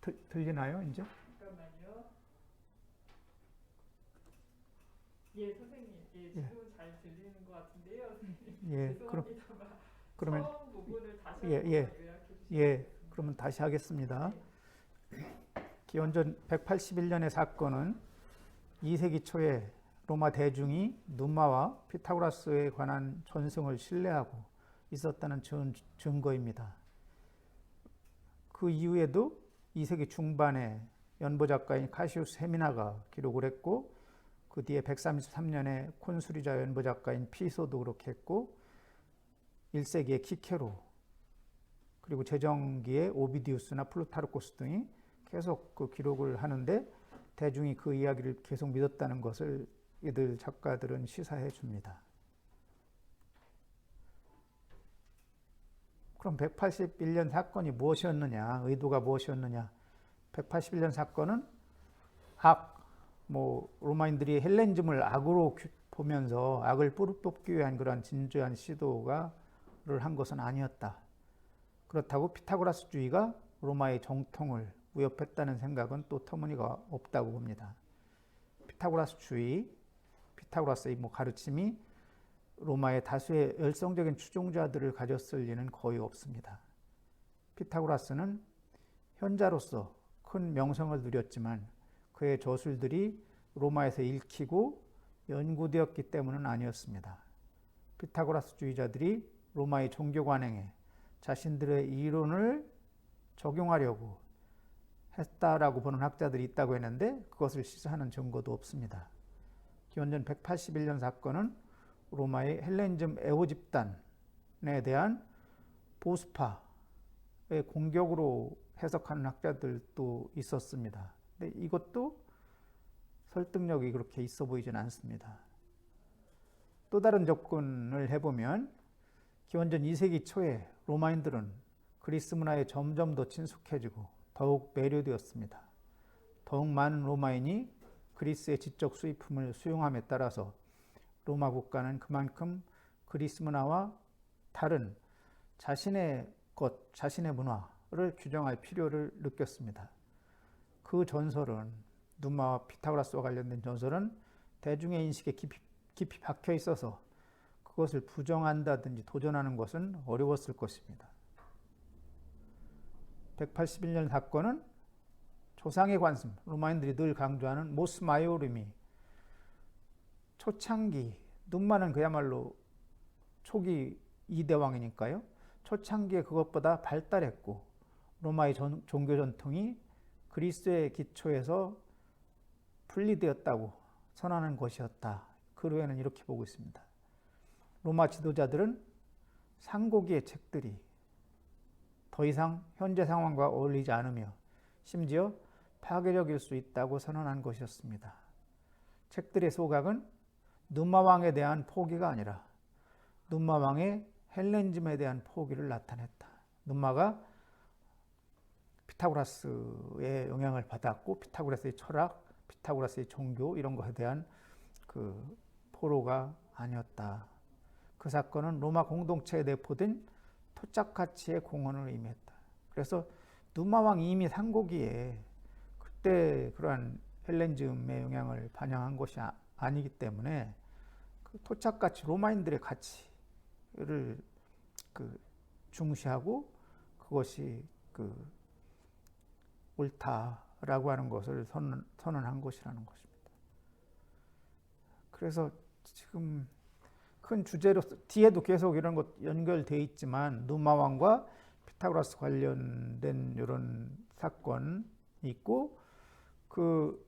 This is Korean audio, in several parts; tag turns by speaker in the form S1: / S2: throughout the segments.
S1: 들리나요, 이제?
S2: 잠깐만요. 예, 선생님. 예,
S1: 예,
S2: 지금은 잘 들리는 것 같은데요. 선생님.
S1: 예,
S2: 죄송합니다만
S1: 그러면,
S2: 처음 부분을 다시
S1: 예,
S2: 한번
S1: 예,
S2: 요약해 주시면
S1: 예,
S2: 되겠습니다.
S1: 그러면 다시 하겠습니다.
S2: 네.
S1: 기원전 181년의 사건은 2세기 초에 로마 대중이 눈마와 피타고라스에 관한 전승을 신뢰하고 있었다는 증거입니다. 그 이후에도 2세기 중반에 연보 작가인 카시우스 헤미나가 기록을 했고, 그 뒤에 133년에 콘수리자 연보 작가인 피소도 그렇게 했고, 1세기의 키케로, 그리고 제정기의 오비디우스나 플루타르코스 등이 계속 그 기록을 하는데, 대중이 그 이야기를 계속 믿었다는 것을 이들 작가들은 시사해 줍니다. 그럼 181년 사건이 무엇이었느냐, 의도가 무엇이었느냐. 181년 사건은 로마인들이 헬레니즘을 악으로 보면서 악을 뿌리뽑기 위한 그런 진주한 시도를 한 것은 아니었다. 그렇다고 피타고라스주의가 로마의 정통을 위협했다는 생각은 또 터무니가 없다고 봅니다. 피타고라스의 가르침이 로마의 다수의 열성적인 추종자들을 가졌을 리는 거의 없습니다. 피타고라스는 현자로서 큰 명성을 누렸지만 그의 저술들이 로마에서 읽히고 연구되었기 때문은 아니었습니다. 피타고라스주의자들이 로마의 종교 관행에 자신들의 이론을 적용하려고 했다라고 보는 학자들이 있다고 했는데, 그것을 시사하는 증거도 없습니다. 기원전 181년 사건은 로마의 헬레니즘 애호 집단에 대한 보수파의 공격으로 해석하는 학자들도 있었습니다. 근데 이것도 설득력이 그렇게 있어 보이진 않습니다. 또 다른 접근을 해보면, 기원전 2세기 초에 로마인들은 그리스 문화에 점점 더 친숙해지고 더욱 매료되었습니다. 더욱 많은 로마인이 그리스의 지적 수입품을 수용함에 따라서 로마 국가는 그만큼 그리스 문화와 다른 자신의 문화를 규정할 필요를 느꼈습니다. 그 전설은, 눈마와 피타고라스와 관련된 전설은 대중의 인식에 깊이 박혀 있어서 그것을 부정한다든지 도전하는 것은 어려웠을 것입니다. 181년 사건은 조상의 관습, 로마인들이 늘 강조하는 모스 마이오림이 초창기, 눈마는 그야말로 초기 2대 왕이니까요. 초창기에 그것보다 발달했고 로마의 종교 전통이 그리스의 기초에서 분리되었다고 선언하는 것이었다. 그로에는 이렇게 보고 있습니다. 로마 지도자들은 상고기의 책들이 더 이상 현재 상황과 어울리지 않으며 심지어 파괴적일 수 있다고 선언한 것이었습니다. 책들의 소각은 눈마왕에 대한 포기가 아니라 눈마왕의 헬레니즘에 대한 포기를 나타냈다. 눈마가 피타고라스의 영향을 받았고, 피타고라스의 철학, 피타고라스의 종교 이런 것에 대한 그 포로가 아니었다. 그 사건은 로마 공동체에 내포된 토착 가치의 공헌을 의미했다. 그래서 눈마왕이 이미 상고기에 그때 그러한 헬레니즘의 영향을 반영한 것이 아니기 때문에 그 토착 가치, 로마인들의 가치를 중시하고 그것이 옳다라고 하는 것을 선언한 것이라는 것입니다. 그래서 지금 큰 주제로 뒤에도 계속 이런 것 연결돼 있지만, 눈마왕과 피타고라스 관련된 이런 사건이 있고, 그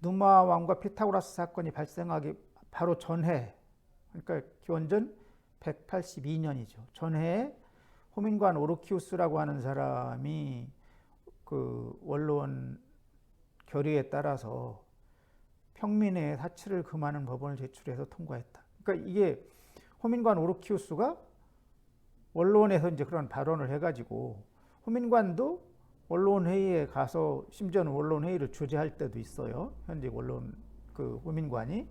S1: 눈마왕과 피타고라스 사건이 발생하기 바로 전해, 그러니까 기원전 182년이죠. 전해에 호민관 오르키우스라고 하는 사람이 그 원로원 결의에 따라서 평민의 사치를 금하는 법원을 제출해서 통과했다. 그러니까 이게 호민관 오르키우스가 원로원에서 이제 그런 발언을 해가지고, 호민관도 원로원 회의에 가서 심지어는 원로원 회의를 주재할 때도 있어요. 현재 원로원 호민관이.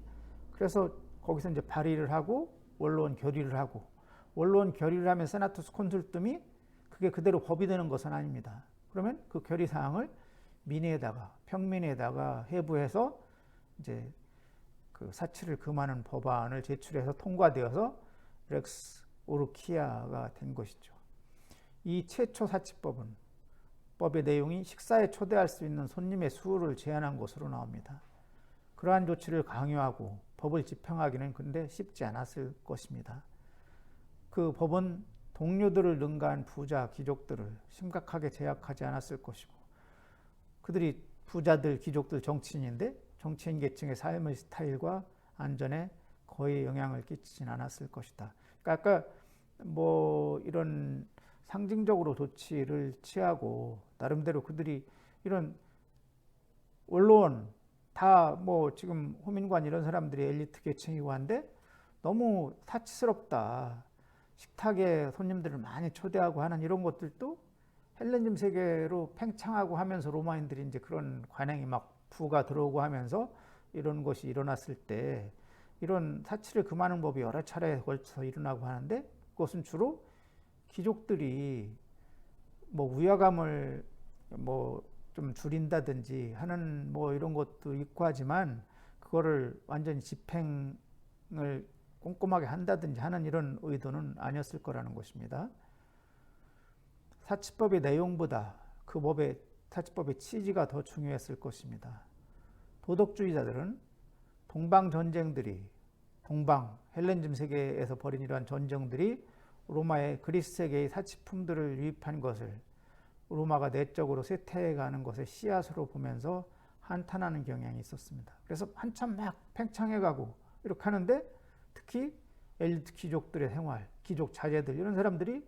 S1: 그래서 거기서 이제 발의를 하고 원로원 결의를 하고, 원로원 결의를 하면 세나투스 콘술툼이 그게 그대로 법이 되는 것은 아닙니다. 그러면 그 결의 사항을 민의에다가 평민에다가 회부해서 이제 그 사치를 금하는 법안을 제출해서 통과되어서 렉스 오르키아가 된 것이죠. 이 최초 사치법은 법의 내용이 식사에 초대할 수 있는 손님의 수를 제한한 것으로 나옵니다. 그러한 조치를 강요하고 법을 집행하기는 근데 쉽지 않았을 것입니다. 그 법은 동료들을 능가한 부자 귀족들을 심각하게 제약하지 않았을 것이고, 그들이 부자들, 귀족들, 정치인인데 정치인 계층의 삶의 스타일과 안전에 거의 영향을 끼치진 않았을 것이다. 그러니까 아까 뭐 이런 상징적으로 조치를 취하고 나름대로 그들이 이런 언론 다 뭐 지금 호민관 이런 사람들이 엘리트 계층이고 한데 너무 사치스럽다. 식탁에 손님들을 많이 초대하고 하는 이런 것들도 헬레니즘 세계로 팽창하고 하면서 로마인들이 이제 그런 관행이 막 부가 들어오고 하면서 이런 것이 일어났을 때 이런 사치를 금하는 법이 여러 차례에 걸쳐서 일어나고 하는데 그것은 주로 귀족들이 뭐 위화감을 뭐 좀 줄인다든지 하는 뭐 이런 것도 있고 하지만 그거를 완전히 집행을 꼼꼼하게 한다든지 하는 이런 의도는 아니었을 거라는 것입니다. 사치법의 내용보다 그 법의 사치법의 취지가 더 중요했을 것입니다. 도덕주의자들은 헬레니즘 세계에서 벌인 이러한 전쟁들이 로마의 그리스 세계의 사치품들을 유입한 것을 로마가 내적으로 쇠퇴해가는 것의 씨앗으로 보면서 한탄하는 경향이 있었습니다. 그래서 한참 막 팽창해가고 이렇게 하는데 특히 엘리트 귀족들의 생활, 귀족 자제들 이런 사람들이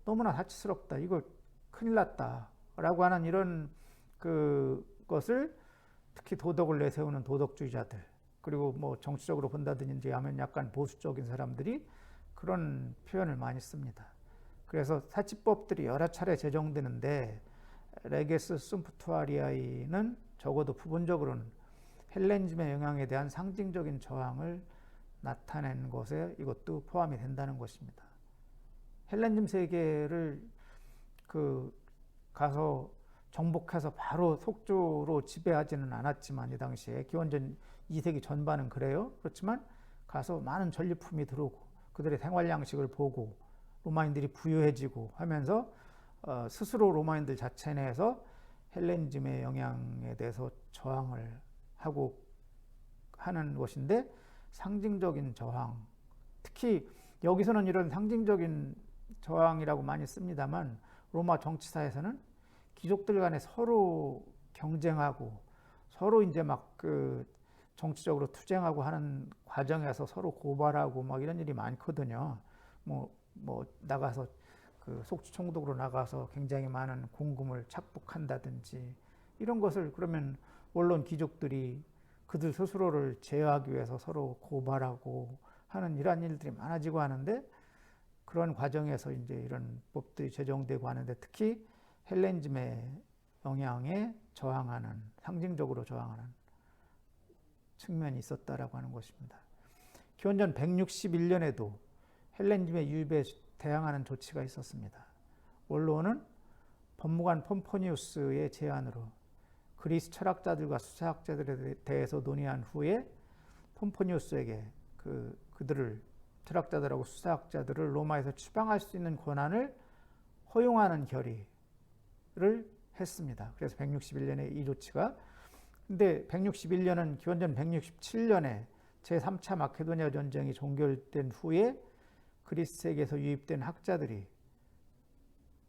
S1: 너무나 사치스럽다. 이거 큰일 났다. 라고 하는 이런 것을 특히 도덕을 내세우는 도덕주의자들 그리고 뭐 정치적으로 본다든지 하면 약간 보수적인 사람들이 그런 표현을 많이 씁니다. 그래서 사치법들이 여러 차례 제정되는데 레게스 숨프투아리아이는 적어도 부분적으로는 헬레니즘의 영향에 대한 상징적인 저항을 나타낸 것에 이것도 포함이 된다는 것입니다. 헬레니즘 세계를 가서 정복해서 바로 속주로 지배하지는 않았지만 이 당시에 기원전 2세기 전반은 그래요. 그렇지만 가서 많은 전리품이 들어오고 그들의 생활 양식을 보고 로마인들이 부유해지고 하면서 스스로 로마인들 자체 내에서 헬레니즘의 영향에 대해서 저항을 하고 하는 것인데 상징적인 저항, 특히 여기서는 이런 상징적인 저항이라고 많이 씁니다만 로마 정치사에서는 귀족들 간에 서로 경쟁하고 서로 이제 막 정치적으로 투쟁하고 하는 과정에서 서로 고발하고 막 이런 일이 많거든요. 뭐 나가서 속주 총독으로 나가서 굉장히 많은 공금을 착복한다든지 이런 것을 그러면 원론 귀족들이 그들 스스로를 제어하기 위해서 서로 고발하고 하는 이러한 일들이 많아지고 하는데 그런 과정에서 이제 이런 법들이 제정되고 하는데 특히 헬레니즘의 영향에 저항하는 상징적으로 저항하는 측면이 있었다라고 하는 것입니다. 기원전 161년에도 헬레니즘의 유입에 대항하는 조치가 있었습니다. 원로는 법무관 폼포니우스의 제안으로 그리스 철학자들과 수사학자들에 대해서 논의한 후에 폼포니우스에게 그들을 철학자들하고 수사학자들을 로마에서 추방할 수 있는 권한을 허용하는 결의를 했습니다. 그래서 161년에 이 조치가 근데 161년은 기원전 167년에 제3차 마케도니아 전쟁이 종결된 후에 그리스 세계에서 유입된 학자들이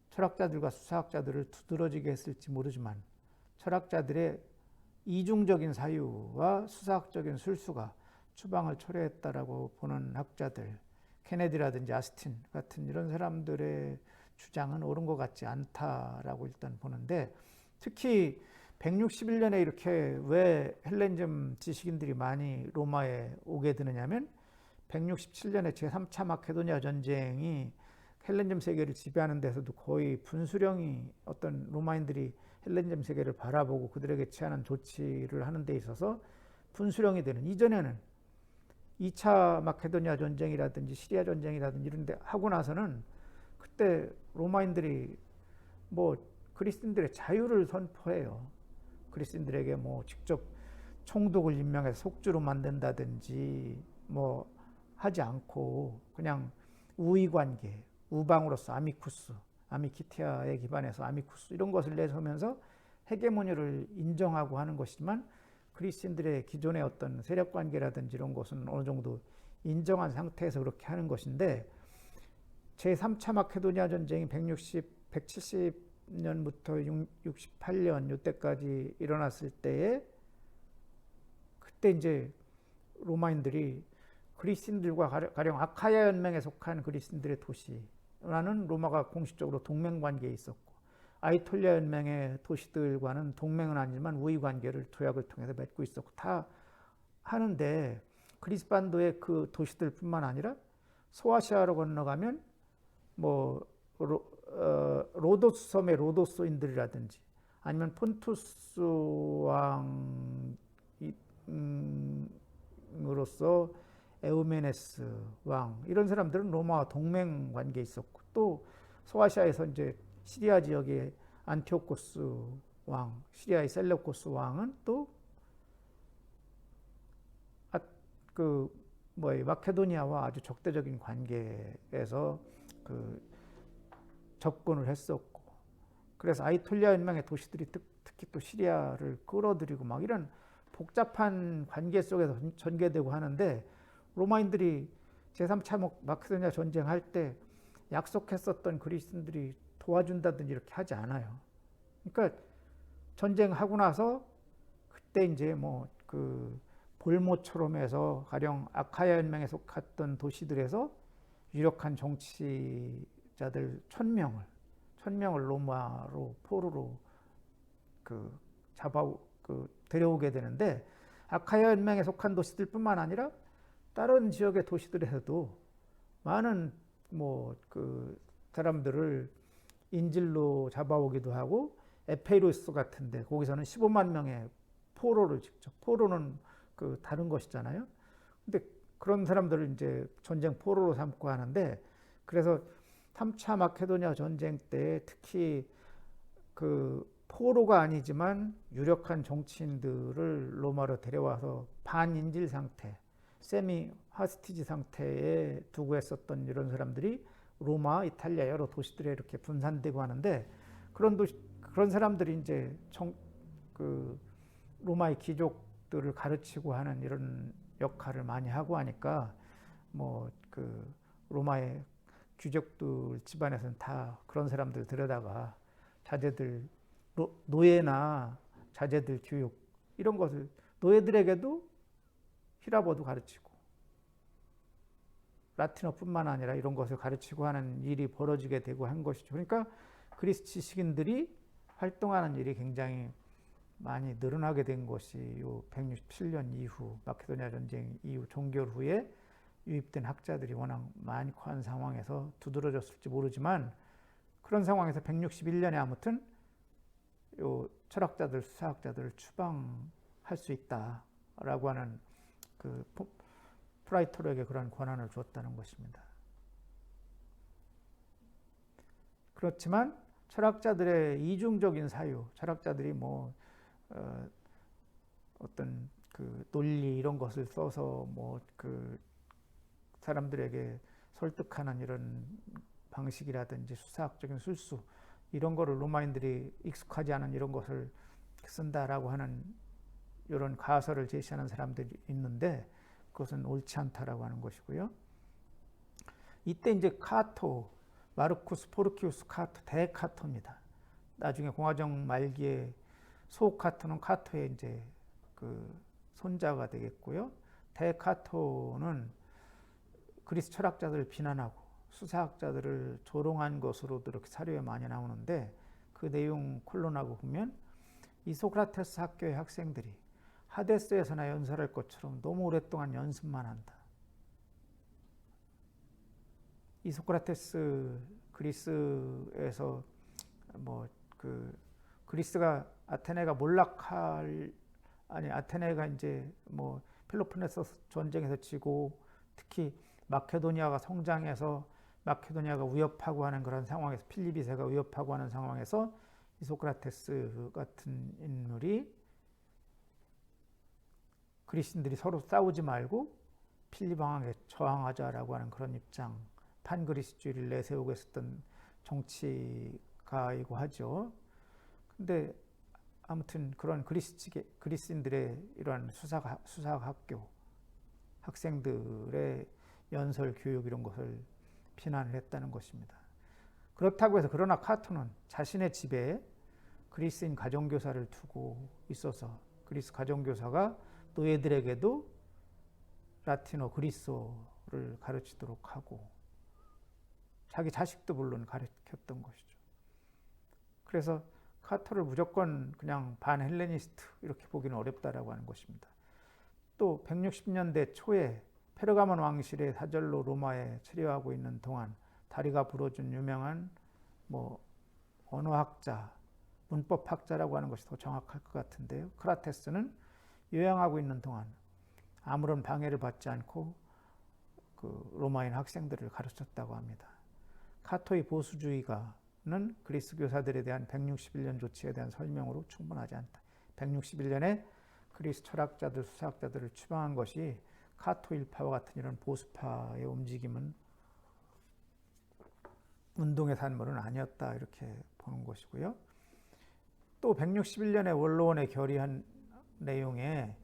S1: 철학자들과 수사학자들을 두드러지게 했을지 모르지만 철학자들의 이중적인 사유와 수사학적인 술수가 추방을 초래했다라고 보는 학자들, 케네디라든지 아스틴 같은 이런 사람들의 주장은 옳은 것 같지 않다라고 일단 보는데 특히 161년에 이렇게 왜 헬레니즘 지식인들이 많이 로마에 오게 되느냐면 167년에 제3차 마케도니아 전쟁이 헬레니즘 세계를 지배하는 데서도 거의 분수령이 어떤 로마인들이 헬레니즘 세계를 바라보고 그들에게 취하는 조치를 하는 데 있어서 분수령이 되는 이전에는 2차 마케도니아 전쟁이라든지 시리아 전쟁이라든지 이런 데 하고 나서는 그때 로마인들이 뭐 그리스인들의 자유를 선포해요. 그리스인들에게 뭐 직접 총독을 임명해서 속주로 만든다든지 뭐 하지 않고 그냥 우위관계, 우방으로서 아미쿠스, 아미키티아에 기반해서 아미쿠스 이런 것을 내세우면서 헤게모니를 인정하고 하는 것이지만 그리스인들의 기존의 어떤 세력관계라든지 이런 것은 어느 정도 인정한 상태에서 그렇게 하는 것인데 제3차 마케도니아 전쟁이 170년부터 68년 이때까지 일어났을 때에 그때 이제 로마인들이 그리스인들과 가령 아카야 연맹에 속한 그리스인들의 도시라는 로마가 공식적으로 동맹 관계에 있었고 아이톨리아 연맹의 도시들과는 동맹은 아니지만 우위 관계를 조약을 통해서 맺고 있었고 다 하는데 그리스 반도의 그 도시들뿐만 아니라 소아시아로 건너가면 뭐 로도스 섬의 로도스인들이라든지 아니면 폰투스 왕으로서 에우메네스 왕 이런 사람들은 로마와 동맹 관계에 있었고 또 소아시아에서 이제 시리아 지역의 안티오코스 왕, 시리아의 셀레우코스 왕은 또 마케도니아와 아주 적대적인 관계에서 접근을 했었고 그래서 아이톨리아 연맹의 도시들이 특히 또 시리아를 끌어들이고 막 이런 복잡한 관계 속에서 전개되고 하는데 로마인들이 제3차 마케도니아 전쟁할 때 약속했었던 그리스인들이 도와준다든지 이렇게 하지 않아요. 그러니까 전쟁하고 나서 그때 이제 볼모처럼 해서 가령 아카야 연맹에 속했던 도시들에서 유력한 정치자들 1000명을 로마로 포로로 데려오게 되는데 아카야 연맹에 속한 도시들뿐만 아니라 다른 지역의 도시들에서도 많은 사람들을 인질로 잡아오기도 하고 에페이로스 같은데 거기서는 15만 명의 포로는 다른 것이잖아요. 근데 그런 사람들을 이제 전쟁 포로로 삼고 하는데 그래서 3차 마케도니아 전쟁 때 특히 포로가 아니지만 유력한 정치인들을 로마로 데려와서 반인질 상태, 세미 하스티지 상태에 두고 했었던 이런 사람들이 로마, 이탈리아 여러 도시들에 이렇게 분산되고 하는데 그런 사람들이 이제 로마의 귀족들을 가르치고 하는 이런 역할을 많이 하고 하니까 로마의 귀족들 집안에서는 다 그런 사람들 들여다가 자제들 노예나 자제들 교육 이런 것을 노예들에게도 히라보도 가르치고 라틴어뿐만 아니라 이런 것을 가르치고 하는 일이 벌어지게 되고 한 것이죠. 그러니까 그리스 지식인들이 활동하는 일이 굉장히 많이 늘어나게 된 것이 요 167년 이후 마케도니아 전쟁 이후 종결 후에 유입된 학자들이 워낙 많고 한 상황에서 두드러졌을지 모르지만 그런 상황에서 161년에 아무튼 요 철학자들, 수사학자들을 추방할 수 있다라고 하는 프라이토로에게 그런 권한을 주었다는 것입니다. 그렇지만 철학자들의 이중적인 사유, 철학자들이 어떤 논리 이런 것을 써서 사람들에게 설득하는 이런 방식이라든지 수사학적인 술수 이런 거를 로마인들이 익숙하지 않은 이런 것을 쓴다라고 하는 이런 가설을 제시하는 사람들이 있는데 그것은 옳지 않다라고 하는 것이고요. 이때 이제 카토, 마르쿠스 포르키우스 카토, 대카토입니다. 나중에 공화정 말기에 소카토는 카토의 이제 손자가 되겠고요. 대카토는 그리스 철학자들을 비난하고 수사학자들을 조롱한 것으로도 이렇게 사료에 많이 나오는데 그 내용 콜론하고 보면 이 소크라테스 학교의 학생들이 하데스에서나 연설할 것처럼 너무 오랫동안 연습만 한다. 이 소크라테스 그리스에서 그리스가 아테네가 아테네가 이제 펠로폰네소스 전쟁에서 지고 특히 마케도니아가 성장해서 마케도니아가 위협하고 하는 그런 상황에서 필립 2세가 위협하고 하는 상황에서 이소크라테스 같은 인물이 그리스인들이 서로 싸우지 말고 필리방하게 저항하자라고 하는 그런 입장, 판그리스주의를 내세우고 있었던 정치가이고 하죠. 근데 아무튼 그런 그리스인들의 이러한 수사학교 학생들의 연설 교육 이런 것을 비난을 했다는 것입니다. 그렇다고 해서 그러나 카토는 자신의 집에 그리스인 가정교사를 두고 있어서 그리스 가정교사가 노예들에게도 라틴어 그리스어를 가르치도록 하고 자기 자식도 물론 가르쳤던 것이죠. 그래서 카토를 무조건 그냥 반헬레니스트 이렇게 보기는 어렵다라고 하는 것입니다. 또 160년대 초에 페르가몬 왕실의 사절로 로마에 체류하고 있는 동안 다리가 부러진 유명한 언어학자, 문법학자라고 하는 것이 더 정확할 것 같은데요. 크라테스는 요양하고 있는 동안 아무런 방해를 받지 않고 그 로마인 학생들을 가르쳤다고 합니다. 카토의 보수주의가는 그리스 교사들에 대한 161년 조치에 대한 설명으로 충분하지 않다. 161년에 그리스 철학자들, 수사학자들을 추방한 것이 카토 일파와 같은 이런 보수파의 움직임은 운동의 산물은 아니었다 이렇게 보는 것이고요. 또 161년에 원로원에 결의한 내용에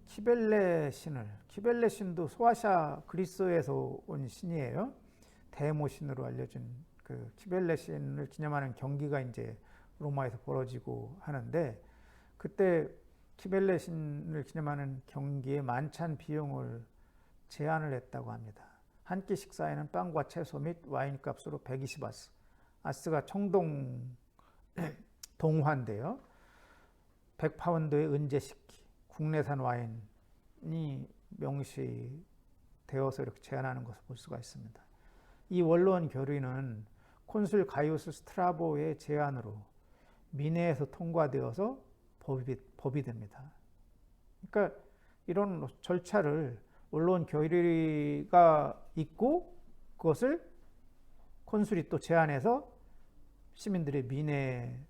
S1: 키벨레 신도 소아시아 그리스에서 온 신이에요. 대모 신으로 알려진 그 키벨레 신을 기념하는 경기가 이제 로마에서 벌어지고 하는데 그때 키벨레 신을 기념하는 경기에 만찬 비용을 제한을 했다고 합니다. 한 끼 식사에는 빵과 채소 및 와인값으로 120아스. 아스가 청동 동화인데요. 100파운드의 은제 식기, 국내산 와인이 명시되어서 이렇게 제한하는 것을 볼 수가 있습니다. 이 원로원 결의는 콘술 가이우스 스트라보의 제안으로 미네에서 통과되어서 법이 됩니다. 그러니까 이런 절차를 원로원 결의가 있고 그것을 콘술이 또 제안해서 시민들의 민에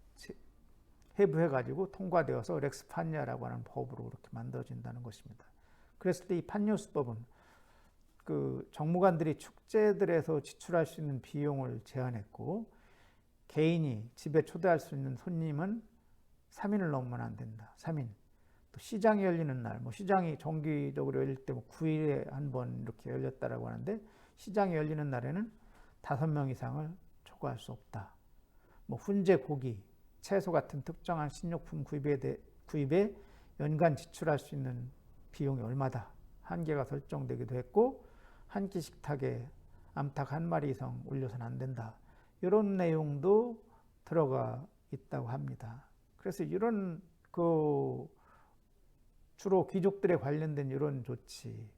S1: 해부해가지고 통과되어서 렉스 판니아라고 하는 법으로 그렇게 만들어진다는 것입니다. 그랬을 때 이 판니우스법은 그 정무관들이 축제들에서 지출할 수 있는 비용을 제한했고 개인이 집에 초대할 수 있는 손님은 3인을 넘으면 안 된다. 3인. 또 시장이 열리는 날, 시장이 정기적으로 열릴 때 9일에 한 번 이렇게 열렸다라고 하는데 시장이 열리는 날에는 5명 이상을 초과할 수 없다. 훈제 고기, 채소 같은 특정한 식료품 구입에 연간 지출할 수 있는 비용이 얼마다 한계가 설정되기도 했고 한 끼 식탁에 암탉 한 마리 이상 올려서는 안 된다. 이런 내용도 들어가 있다고 합니다. 그래서 이런 주로 귀족들에 관련된 이런 조치,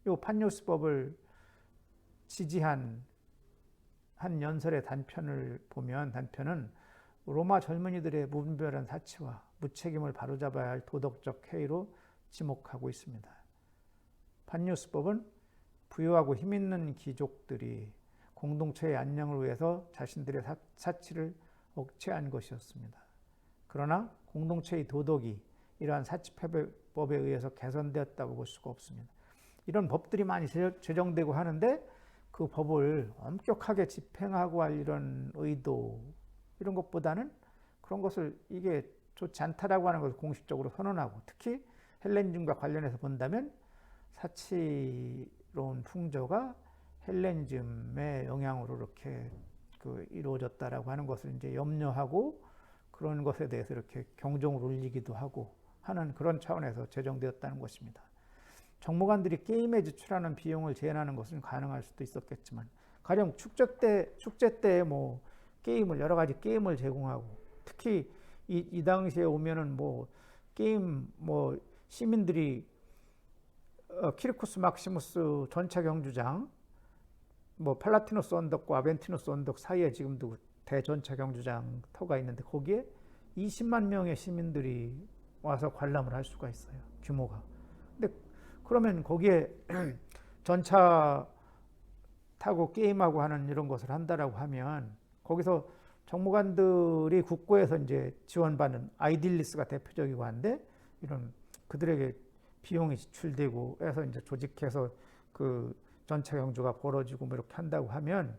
S1: 이 판요스법을 지지한 한 연설의 단편을 보면 단편은 로마 젊은이들의 무분별한 사치와 무책임을 바로잡아야 할 도덕적 해이로 지목하고 있습니다. 판요스법은 부유하고 힘있는 귀족들이 공동체의 안녕을 위해서 자신들의 사치를 억제한 것이었습니다. 그러나 공동체의 도덕이 이러한 사치패법에 의해서 개선되었다고 볼 수가 없습니다. 이런 법들이 많이 제정되고 하는데 그 법을 엄격하게 집행하고 할 이런 의도 이런 것보다는 그런 것을 이게 좋지 않다라고 하는 것을 공식적으로 선언하고 특히 헬레니즘과 관련해서 본다면 사치로운 풍조가 헬레니즘의 영향으로 이렇게 이루어졌다라고 하는 것을 이제 염려하고 그런 것에 대해서 이렇게 경종을 울리기도 하고 하는 그런 차원에서 제정되었다는 것입니다. 정무관들이 게임에 지출하는 비용을 제한하는 것은 가능할 수도 있었겠지만 가령 축제 때 게임을 여러 가지 게임을 제공하고 특히 이 당시에 오면은 게임 시민들이 키르쿠스 막시무스 전차 경주장 팔라티노스 언덕과 아벤티노스 언덕 사이에 지금도 대전차 경주장 터가 있는데 거기에 20만 명의 시민들이 와서 관람을 할 수가 있어요. 규모가. 근데 그러면 거기에 전차 타고 게임하고 하는 이런 것을 한다라고 하면 거기서 정무관들이 국고에서 이제 지원받는 아이딜리스가 대표적이고 한데 이런 그들에게 비용이 지출되고 해서 이제 조직해서 그 전체 경주가 벌어지고 뭐 이렇게 한다고 하면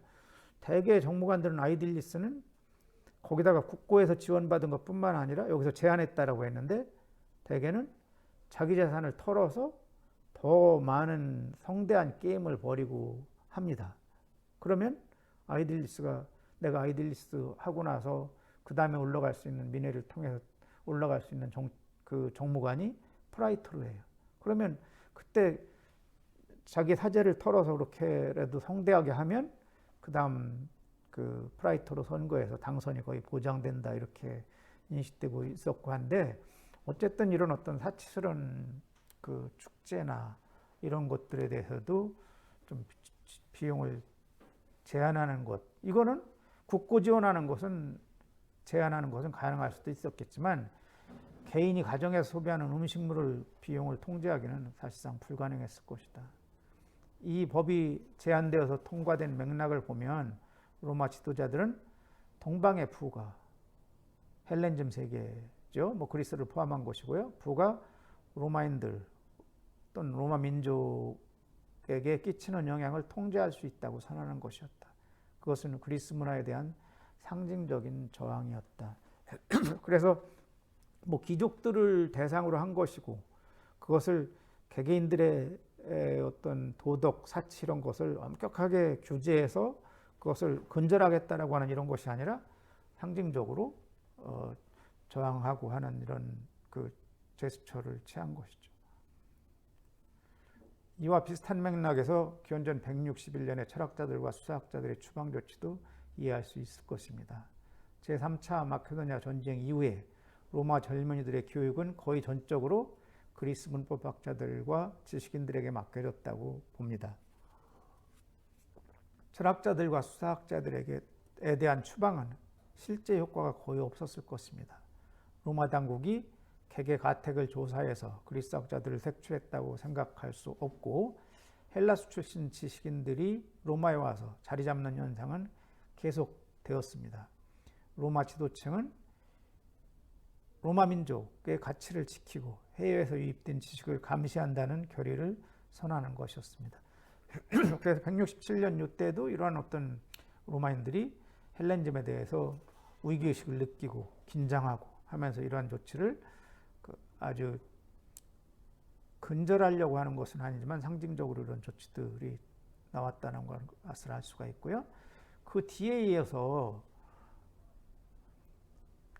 S1: 대개 정무관들은 아이딜리스는 거기다가 국고에서 지원받은 것뿐만 아니라 여기서 제안했다라고 했는데 대개는 자기 재산을 털어서 더 많은 성대한 게임을 벌이고 합니다. 그러면 아이딜리스가 내가 아이딜리스 하고 나서 그 다음에 올라갈 수 있는 민회를 통해서 올라갈 수 있는 그 정무관이 프라이토로 해요. 그러면 그때 자기 사재를 털어서 그렇게라도 성대하게 하면 그 다음 그 프라이토로 선거에서 당선이 거의 보장된다 이렇게 인식되고 있었고 한데 어쨌든 이런 어떤 사치스러운 그 축제나 이런 것들에 대해서도 좀 비용을 제한하는 것 이거는 국고 지원하는 것은 제한하는 것은 가능할 수도 있었겠지만 개인이 가정에서 소비하는 음식물을 비용을 통제하기는 사실상 불가능했을 것이다. 이 법이 제안되어서 통과된 맥락을 보면 로마 지도자들은 동방의 부가 헬렌즘 세계죠. 뭐 그리스를 포함한 것이고요. 부가 로마인들 또는 로마 민족에게 끼치는 영향을 통제할 수 있다고 선언하는 것이었다. 그것은 그리스 문화에 대한 상징적인 저항이었다. 그래서 뭐 귀족들을 대상으로 한 것이고 그것을 개개인들의 어떤 도덕, 사치 이런 것을 엄격하게 규제해서 그것을 근절하겠다라고 하는 이런 것이 아니라 상징적으로 저항하고 하는 이런 그 제스처를 취한 것이죠. 이와 비슷한 맥락에서 기원전 161년에 철학자들과 수사학자들의 추방 조치도 이해할 수 있을 것입니다. 제3차 마케도니아 전쟁 이후에 로마 젊은이들의 교육은 거의 전적으로 그리스 문법학자들과 지식인들에게 맡겨졌다고 봅니다. 철학자들과 수사학자들에게 대한 추방은 실제 효과가 거의 없었을 것입니다. 로마 당국이 개개 가택을 조사해서 그리스 학자들을 색출했다고 생각할 수 없고 헬라스 출신 지식인들이 로마에 와서 자리 잡는 현상은 계속되었습니다. 로마 지도층은 로마 민족의 가치를 지키고 해외에서 유입된 지식을 감시한다는 결의를 선언하는 것이었습니다. 그래서 167년 이때도 이러한 어떤 로마인들이 헬렌즘에 대해서 위기의식을 느끼고 긴장하고 하면서 이러한 조치를 아주 근절하려고 하는 것은 아니지만 상징적으로 이런 조치들이 나왔다는 것을 알 수가 있고요. 그 뒤에 이어서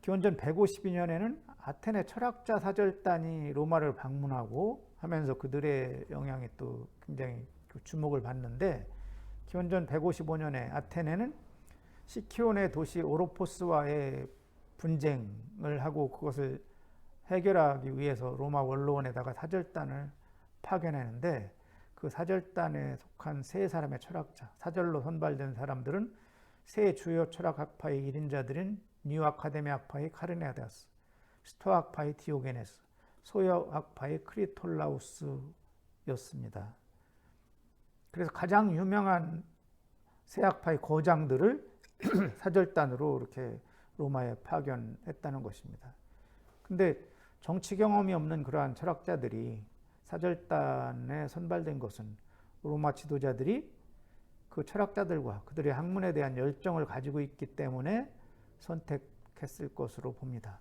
S1: 기원전 152년에는 아테네 철학자 사절단이 로마를 방문하고 하면서 그들의 영향이 또 굉장히 주목을 받는데 기원전 155년에 아테네는 시키온의 도시 오로포스와의 분쟁을 하고 그것을 해결하기 위해서 로마 원로원에다가 사절단을 파견하는데 그 사절단에 속한 세 사람의 철학자, 사절로 선발된 사람들은 세 주요 철학학파의 1인자들인 뉴아카데미 학파의 카르네아데스, 스토아학파의 디오게네스, 소여학파의 크리톨라우스였습니다. 그래서 가장 유명한 세 학파의 거장들을 사절단으로 이렇게 로마에 파견했다는 것입니다. 근데 정치 경험이 없는 그러한 철학자들이 사절단에 선발된 것은 로마 지도자들이 그 철학자들과 그들의 학문에 대한 열정을 가지고 있기 때문에 선택했을 것으로 봅니다.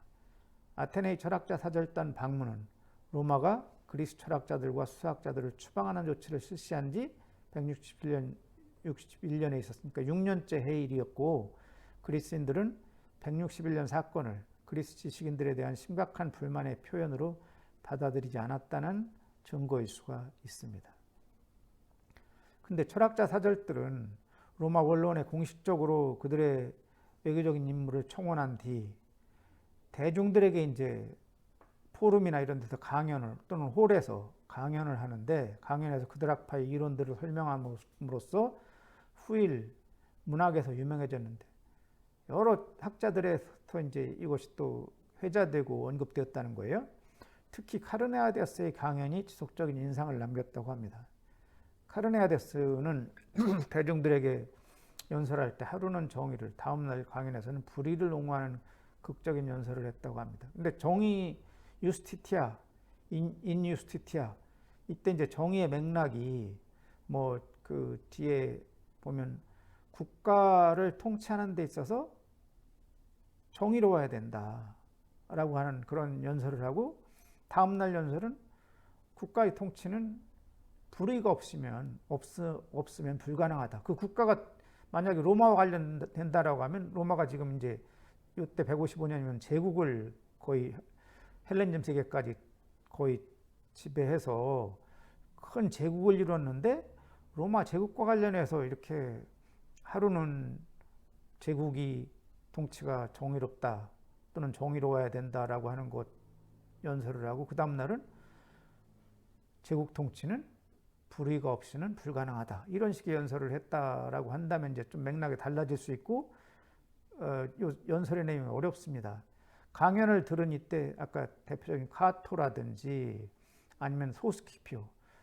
S1: 아테네의 철학자 사절단 방문은 로마가 그리스 철학자들과 수학자들을 추방하는 조치를 실시한 지 161년에 있었으니까 6년째 해일이었고 그리스인들은 161년 사건을 그리스 지식인들에 대한 심각한 불만의 표현으로 받아들이지 않았다는 증거일 수가 있습니다. 근데 철학자 사절들은 로마 원로원에 공식적으로 그들의 외교적인 임무를 청원한 뒤 대중들에게 이제 포럼이나 이런 데서 강연을 또는 홀에서 강연을 하는데 강연에서 그들 학파의 이론들을 설명함으로써 후일 문학에서 유명해졌는데 여러 학자들에서 이제 이것이 또 회자되고 언급되었다는 거예요. 특히 카르네아데스의 강연이 지속적인 인상을 남겼다고 합니다. 카르네아데스는 대중들에게 연설할 때 하루는 정의를, 다음날 강연에서는 불의를 옹호하는 극적인 연설을 했다고 합니다. 근데 정의 유스티티아, 인 유스티티아, 이때 이제 정의의 맥락이 뭐 그 뒤에 보면 국가를 통치하는 데 있어서 정의로워야 된다라고 하는 그런 연설을 하고, 다음날 연설은 국가의 통치는 불의가 없으면 불가능하다. 그 국가가 만약에 로마와 관련된다라고 하면, 로마가 지금 이제 이때 155년이면 제국을 거의 헬레니즘 세계까지 거의 지배해서 큰 제국을 이뤘는데, 로마 제국과 관련해서 이렇게 하루는 제국이 통치가 정의롭다 또는 정의로워야 된다라고 하는 것 연설을 하고, 그 다음 날은 제국 통치는 불의가 없이는 불가능하다, 이런 식의 연설을 했다라고 한다면 이제 좀 맥락이 달라질 수 있고, 요 연설의 내용이 어렵습니다. 강연을 들은 이때 아까 대표적인 카토라든지 아니면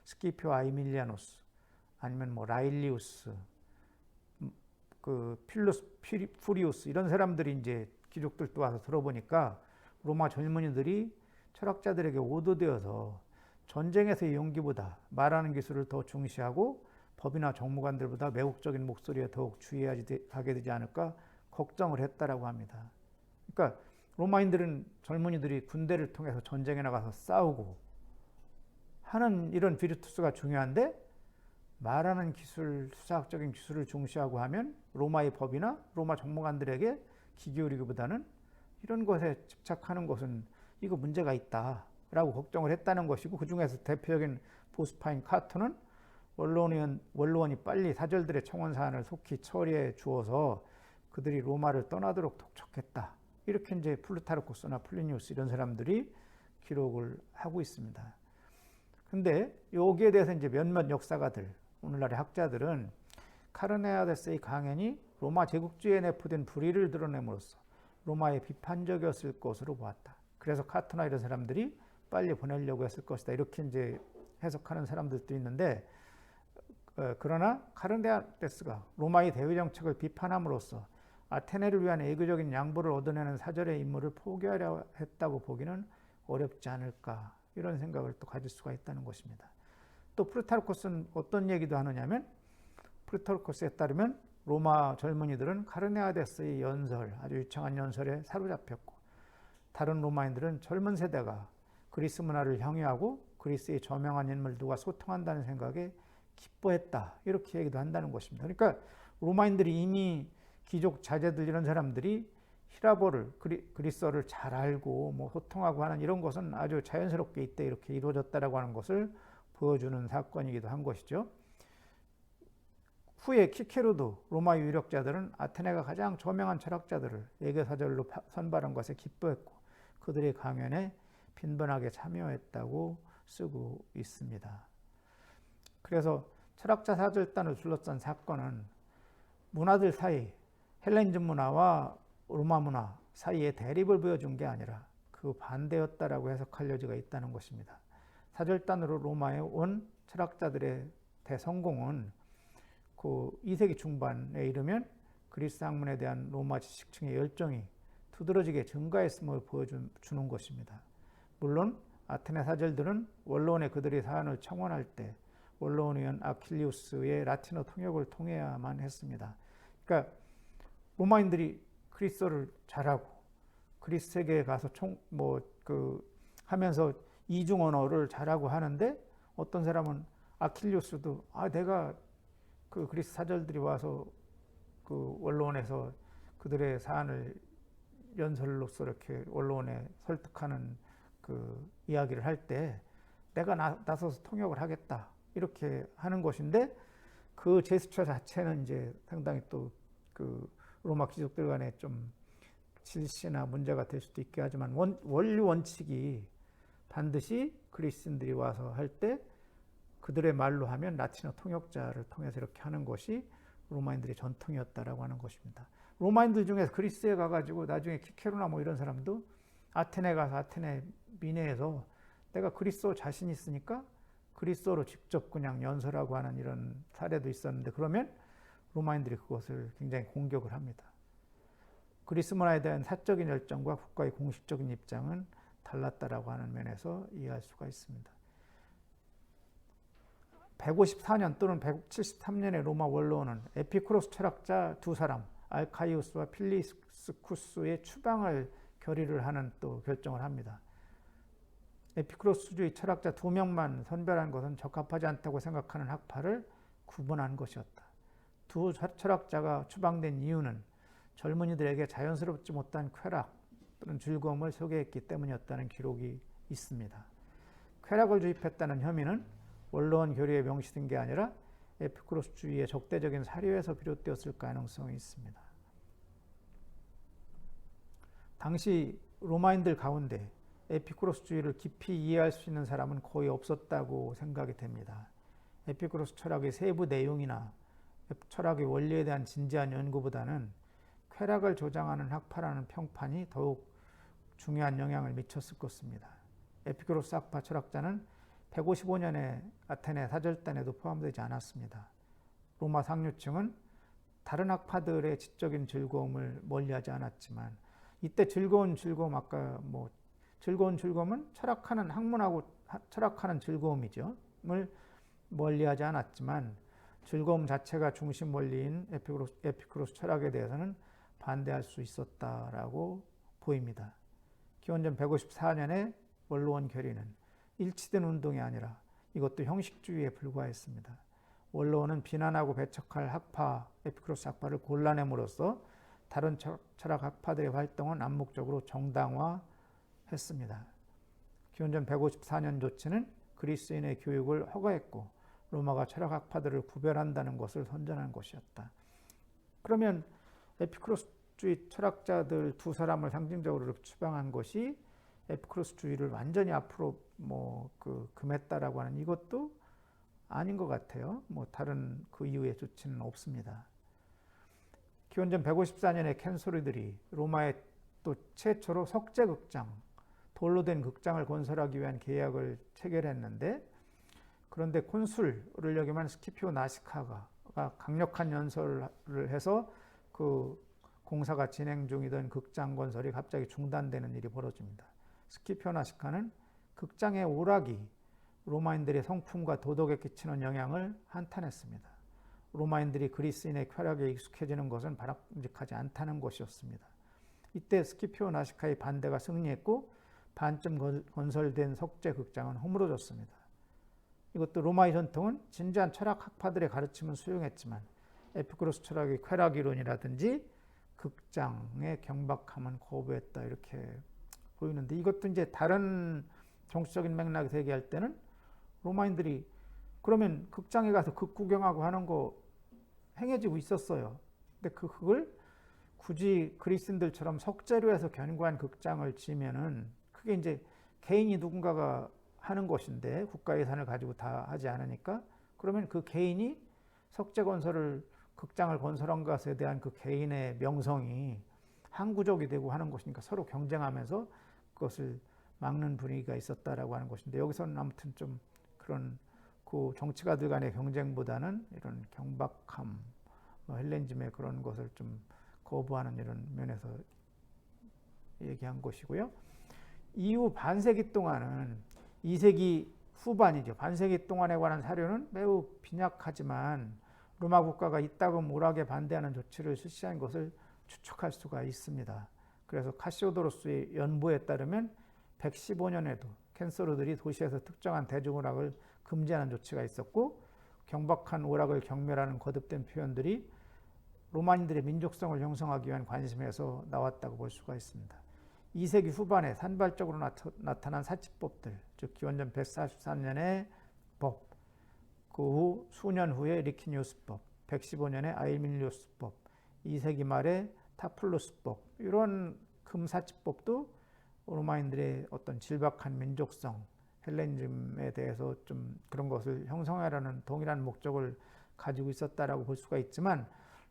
S1: 스키피오 아이밀리아노스, 아니면 뭐 라일리우스, 그 필루스 푸리우스, 이런 사람들이 이제 귀족들도 와서 들어보니까 로마 젊은이들이 철학자들에게 오도되어서 전쟁에서의 용기보다 말하는 기술을 더 중시하고 법이나 정무관들보다 매국적인 목소리에 더욱 주의하게 되지 않을까 걱정을 했다라고 합니다. 그러니까 로마인들은, 젊은이들이 군대를 통해서 전쟁에 나가서 싸우고 하는 이런 비르투스가 중요한데, 말하는 기술, 수사학적인 기술을 중시하고 하면 로마의 법이나 로마 정무관들에게 귀 기울이기보다는 이런 것에 집착하는 것은 이거 문제가 있다라고 걱정을 했다는 것이고, 그 중에서 대표적인 보스파인 카토는 원로원이 빨리 사절들의 청원 사안을 속히 처리해 주어서 그들이 로마를 떠나도록 독촉했다, 이렇게 이제 플루타르코스나 플리니우스 이런 사람들이 기록을 하고 있습니다. 근데 여기에 대해서 이제 몇몇 역사가들, 오늘날의 학자들은 카르네아데스의 강연이 로마 제국주의에 내포된 불의를 드러냄으로써 로마에 비판적이었을 것으로 보았다. 그래서 카토나 이런 사람들이 빨리 보내려고 했을 것이다, 이렇게 이제 해석하는 사람들도 있는데, 그러나 카르네아데스가 로마의 대외 정책을 비판함으로써 아테네를 위한 애교적인 양보를 얻어내는 사절의 임무를 포기하려 했다고 보기는 어렵지 않을까, 이런 생각을 또 가질 수가 있다는 것입니다. 또 플루타르코스는 어떤 얘기도 하느냐면, 플루타르코스에 따르면 로마 젊은이들은 카르네아데스의 연설, 아주 유창한 연설에 사로잡혔고, 다른 로마인들은 젊은 세대가 그리스 문화를 향유하고 그리스의 저명한 인물들과 소통한다는 생각에 기뻐했다, 이렇게 얘기도 한다는 것입니다. 그러니까 로마인들이 이미 귀족 자제들 이런 사람들이 히라보를, 그리스어를 잘 알고 뭐 소통하고 하는 이런 것은 아주 자연스럽게 이때 이렇게 이루어졌다라고 하는 것을 보여주는 사건이기도 한 것이죠. 후에 키케로도 로마의 유력자들은 아테네가 가장 저명한 철학자들을 예교사절로 선발한 것에 기뻐했고 그들의 강연에 빈번하게 참여했다고 쓰고 있습니다. 그래서 철학자 사절단을 둘러싼 사건은 문화들 사이, 헬레니즘 문화와 로마 문화 사이의 대립을 보여준 게 아니라 그 반대였다라고 해석할 여지가 있다는 것입니다. 사절단으로 로마에 온 철학자들의 대성공은 그 2세기 중반에 이르면 그리스 학문에 대한 로마 지식층의 열정이 두드러지게 증가했음을 보여주는 것입니다. 물론 아테네 사절들은 원로원에 그들의 사안을 청원할 때 원로원의원 아킬리우스의 라틴어 통역을 통해야만 했습니다. 그러니까 로마인들이 그리스어를 잘하고 그리스 세계에 가서 하면서 이중 언어를 잘하고 하는데, 어떤 사람은 아킬리우스도 내가 그 그리스 사절들이 와서 그 원로원에서 그들의 사안을 연설로서 이렇게 원로원에 설득하는 그 이야기를 할 때 내가 나서서 통역을 하겠다, 이렇게 하는 것인데, 그 제스처 자체는 이제 상당히 또 그 로마 귀족들 간에 좀 질시나 문제가 될 수도 있게 하지만, 원리 원칙이 반드시 그리스인들이 와서 할 때 그들의 말로 하면 라틴어 통역자를 통해서 이렇게 하는 것이 로마인들의 전통이었다라고 하는 것입니다. 로마인들 중에서 그리스에 가가지고 나중에 키케로나 뭐 이런 사람도 아테네 가서 아테네 미네에서 내가 그리스어 자신 있으니까 그리스어로 직접 그냥 연설하고 하는 이런 사례도 있었는데, 그러면 로마인들이 그것을 굉장히 공격을 합니다. 그리스 문화에 대한 사적인 열정과 국가의 공식적인 입장은 달랐다라고 하는 면에서 이해할 수가 있습니다. 154년 또는 173년의 로마 원로원은 에피쿠로스 철학자 두 사람, 알카이우스와 필리스쿠스의 추방을 결의를 하는 또 결정을 합니다. 에피쿠로스주의 철학자 두 명만 선별한 것은 적합하지 않다고 생각하는 학파를 구분한 것이었다. 두 철학자가 추방된 이유는 젊은이들에게 자연스럽지 못한 쾌락 또는 즐거움을 소개했기 때문이었다는 기록이 있습니다. 쾌락을 주입했다는 혐의는 원로원 교리에 명시된 게 아니라 에피쿠로스주의의 적대적인 사료에서 비롯되었을 가능성이 있습니다. 당시 로마인들 가운데 에피쿠로스주의를 깊이 이해할 수 있는 사람은 거의 없었다고 생각이 됩니다. 에피쿠로스 철학의 세부 내용이나 철학의 원리에 대한 진지한 연구보다는 쾌락을 조장하는 학파라는 평판이 더욱 중요한 영향을 미쳤을 것입니다. 에피쿠로스 학파 철학자는 155년에 아테네 사절단에도 포함되지 않았습니다. 로마 상류층은 다른 학파들의 지적인 즐거움을 멀리하지 않았지만 이때 즐거운 아까 즐거운 즐거움은 철학하는 학문하고 철학하는 즐거움이죠. 을 멀리하지 않았지만 즐거움 자체가 중심 원리인 에피쿠로스 철학에 대해서는 반대할 수 있었다라고 보입니다. 기원전 154년에 원로원 결의는 일치된 운동이 아니라 이것도 형식주의에 불과했습니다. 원로원은 비난하고 배척할 학파, 에피쿠로스 학파를 골라냄으로써 다른 철학 학파들의 활동은 암묵적으로 정당화했습니다. 기원전 154년 조치는 그리스인의 교육을 허가했고 로마가 철학 학파들을 구별한다는 것을 선전한 것이었다. 그러면 에피쿠로스주의 철학자들 두 사람을 상징적으로 추방한 것이 에피쿠로스주의를 완전히 앞으로 금했다라고 하는 이것도 아닌 것 같아요. 다른 그 이후의 조치는 없습니다. 기원전 154년에 캔소리들이 로마에 또 최초로 석재극장, 돌로 된 극장을 건설하기 위한 계약을 체결했는데 그런데 콘술을 역임한 스키피오 나시카가 강력한 연설을 해서 그 공사가 진행 중이던 극장 건설이 갑자기 중단되는 일이 벌어집니다. 스키피오 나시카는 극장의 오락이 로마인들의 성품과 도덕에 끼치는 영향을 한탄했습니다. 로마인들이 그리스인의 쾌락에 익숙해지는 것은 바람직하지 않다는 것이었습니다. 이때 스키피오 나시카의 반대가 승리했고 반쯤 건설된 석재 극장은 허물어졌습니다. 이것도 로마의 전통은 진지한 철학 학파들의 가르침은 수용했지만 에피쿠로스 철학의 쾌락 이론이라든지 극장의 경박함은 거부했다 이렇게 보이는데 이것도 이제 다른 정치적인 맥락에서 얘기할 때는 로마인들이 그러면 극장에 가서 극 구경하고 하는 거 행해지고 있었어요. 근데 그걸 굳이 그리스인들처럼 석재로 해서 견고한 극장을 지면은 그게 이제 개인이 누군가가 하는 것인데 국가 예산을 가지고 다 하지 않으니까 그러면 그 개인이 석재 건설을 극장을 건설한 것에 대한 그 개인의 명성이 항구적이 되고 하는 것이니까 서로 경쟁하면서 그것을 막는 분위기가 있었다라고 하는 것인데 여기서는 아무튼 좀 그런 그 정치가들 간의 경쟁보다는 이런 경박함, 헬레니즘의 그런 것을 좀 거부하는 이런 면에서 얘기한 것이고요. 이후 반세기 동안은 2세기 후반이죠. 반세기 동안에 관한 사료는 매우 빈약하지만 로마 국가가 이따금 오락에 반대하는 조치를 실시한 것을 추측할 수가 있습니다. 그래서 카시오도로스의 연보에 따르면 115년에도 캔서르들이 도시에서 특정한 대중오락을 금지하는 조치가 있었고 경박한 오락을 경멸하는 거듭된 표현들이 로마인들의 민족성을 형성하기 위한 관심에서 나왔다고 볼 수가 있습니다. 2세기 후반에 산발적으로 나타난 사치법들, 즉 기원전 144년의 법, 그 후 수년 후에 리키니우스법, 115년에 아일밀리우스법, 2세기 말에 타플루스법 이런 금사치법도 로마인들의 어떤 질박한 민족성, 헬레니즘에 대해서 좀 그런 것을 형성하려는 동일한 목적을 가지고 있었다라고 볼 수가 있지만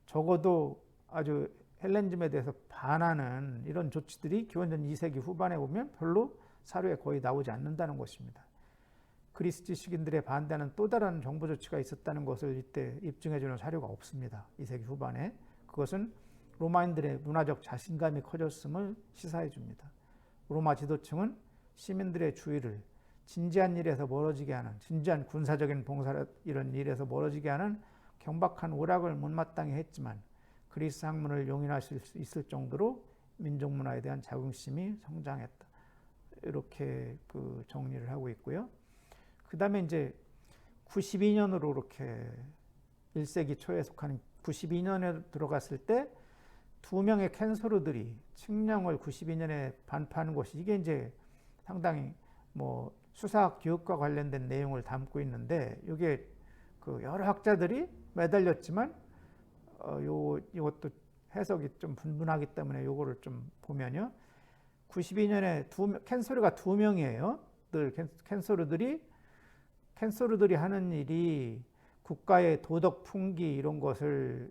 S1: 적어도 아주 헬레니즘에 대해서 반하는 이런 조치들이 기원전 2세기 후반에 보면 별로 사료에 거의 나오지 않는다는 것입니다. 그리스 지식인들의 반대하는 또 다른 정부 조치가 있었다는 것을 이때 입증해주는 사료가 없습니다. 2세기 후반에. 그것은 로마인들의 문화적 자신감이 커졌음을 시사해 줍니다. 로마 지도층은 시민들의 주의를 진지한 일에서 멀어지게 하는, 진지한 군사적인 봉사 이런 일에서 멀어지게 하는 경박한 오락을 못마땅히 했지만 그리스 학문을 용인하실 수 있을 정도로 민족 문화에 대한 자긍심이 성장했다. 이렇게 그 정리를 하고 있고요. 그 다음에 이제 92년으로 이렇게 1세기 초에 속하는 92년에 들어갔을 때 두 명의 캔서르들이 칙령을 92년에 반포하는 것이 이게 이제 상당히 뭐 수사학 교육과 관련된 내용을 담고 있는데 이게 그 여러 학자들이 매달렸지만 이것도 해석이 좀 분분하기 때문에 요거를 좀 보면요. 92년에 캔서르가 두 명이에요. 늘 캔서르들이 하는 일이 국가의 도덕 풍기 이런 것을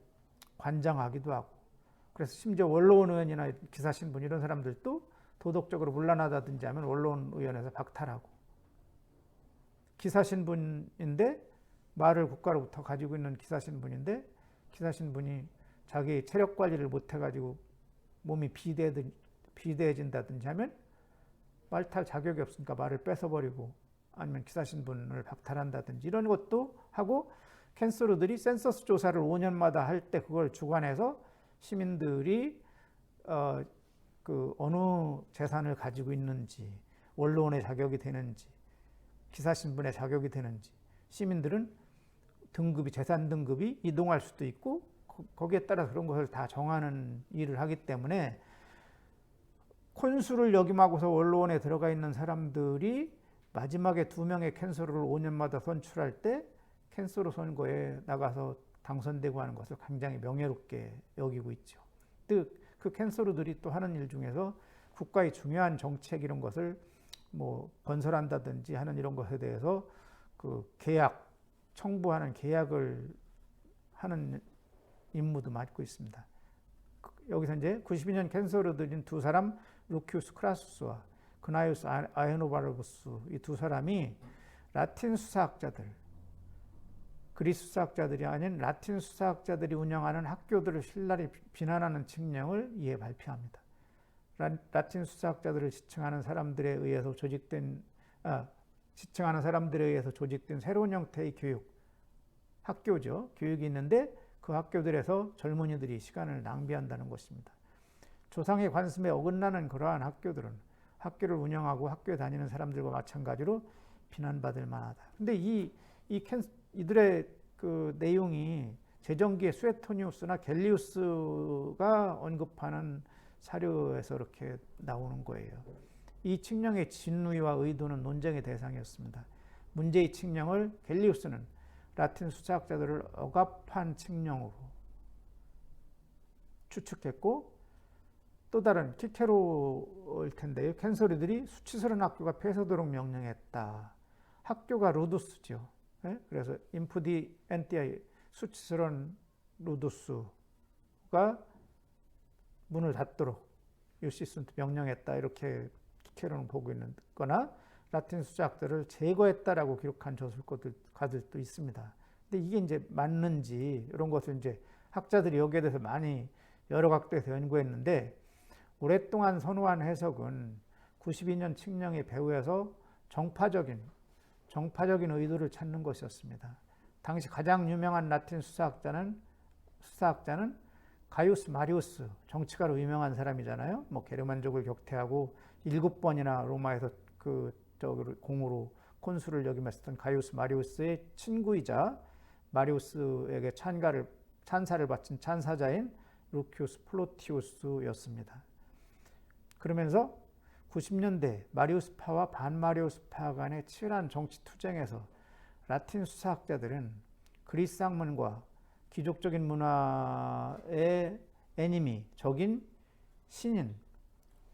S1: 관장하기도 하고 그래서 심지어 원로원 의원이나 기사신분 이런 사람들도 도덕적으로 문란하다든지 하면 원로원 의원에서 박탈하고 기사신분인데 말을 국가로부터 가지고 있는 기사신분인데 기사신분이 자기 체력 관리를 못해가지고 몸이 비대해진다든지 하면 말 탈 자격이 없으니까 말을 뺏어버리고 아니면 기사신분을 박탈한다든지 이런 것도 하고 캔서르들이 센서스 조사를 5년마다 할 때 그걸 주관해서 시민들이 그 어느 재산을 가지고 있는지 원로원의 자격이 되는지 기사신분의 자격이 되는지 시민들은 등급이 재산 등급이 이동할 수도 있고 거기에 따라 그런 것을 다 정하는 일을 하기 때문에 콘수를 역임하고서 원로원에 들어가 있는 사람들이 마지막에 두 명의 캔서르를 5년마다 선출할 때 캔서르 선거에 나가서 당선되고 하는 것을 굉장히 명예롭게 여기고 있죠. 그 캔서르들이 또 하는 일 중에서 국가의 중요한 정책 이런 것을 뭐 건설한다든지 하는 이런 것에 대해서 그 계약 청부하는 계약을 하는 임무도 맡고 있습니다. 여기서 이제 92년 캔서르들인 두 사람 루키우스 크라수스와 그나이우스 아에노바르구스 이 두 사람이 라틴 수사학자들 그리스 수사학자들이 아닌 라틴 수사학자들이 운영하는 학교들을 신랄히 비난하는 칙령을 이에 발표합니다. 라틴 수사학자들을 지칭하는 사람들에 의해서 조직된 새로운 형태의 교육, 학교죠. 교육이 있는데 그 학교들에서 젊은이들이 시간을 낭비한다는 것입니다. 조상의 관습에 어긋나는 그러한 학교들은 학교를 운영하고 학교에 다니는 사람들과 마찬가지로 비난받을 만하다. 근데 이들의 그 내용이 제정기의 수에토니우스나 갤리우스가 언급하는 사료에서 이렇게 나오는 거예요. 이 칙령의 진위와 의도는 논쟁의 대상이었습니다. 문제의 칙령을 갤리우스는 라틴 수사학자들을 억압한 칙령으로 추측했고 또 다른 키케로일 텐데요. 캔서르들이 수치스러운 학교가 폐쇄되도록 명령했다. 학교가 루두스죠. 네? 그래서 인푸디 엔티아이 수치스러운 루두스가 문을 닫도록 유시스한테 명령했다. 이렇게 키케로는 보고 있는 거나 라틴 수사학들을 제거했다라고 기록한 저술가들도 있습니다. 근데 이게 이제 맞는지 이런 것을 이제 학자들이 여기에 대해서 많이 여러 각도에서 연구했는데 오랫동안 선호한 해석은 92년 칙령의 배후에서 정파적인 의도를 찾는 것이었습니다. 당시 가장 유명한 라틴 수사학자는 가이우스 마리우스, 정치가로 유명한 사람이잖아요. 뭐 게르만족을 격퇴하고 7번이나 로마에서 공으로 콘수를 역임했었던 가이우스 마리우스의 친구이자 마리우스에게 찬사를 바친 찬사자인 루키우스 플로티우스였습니다. 그러면서 90년대 마리우스파와 반마리우스파 간의 치열한 정치 투쟁에서 라틴 수사학자들은 그리스 학문과 귀족적인 문화의 적인 신인,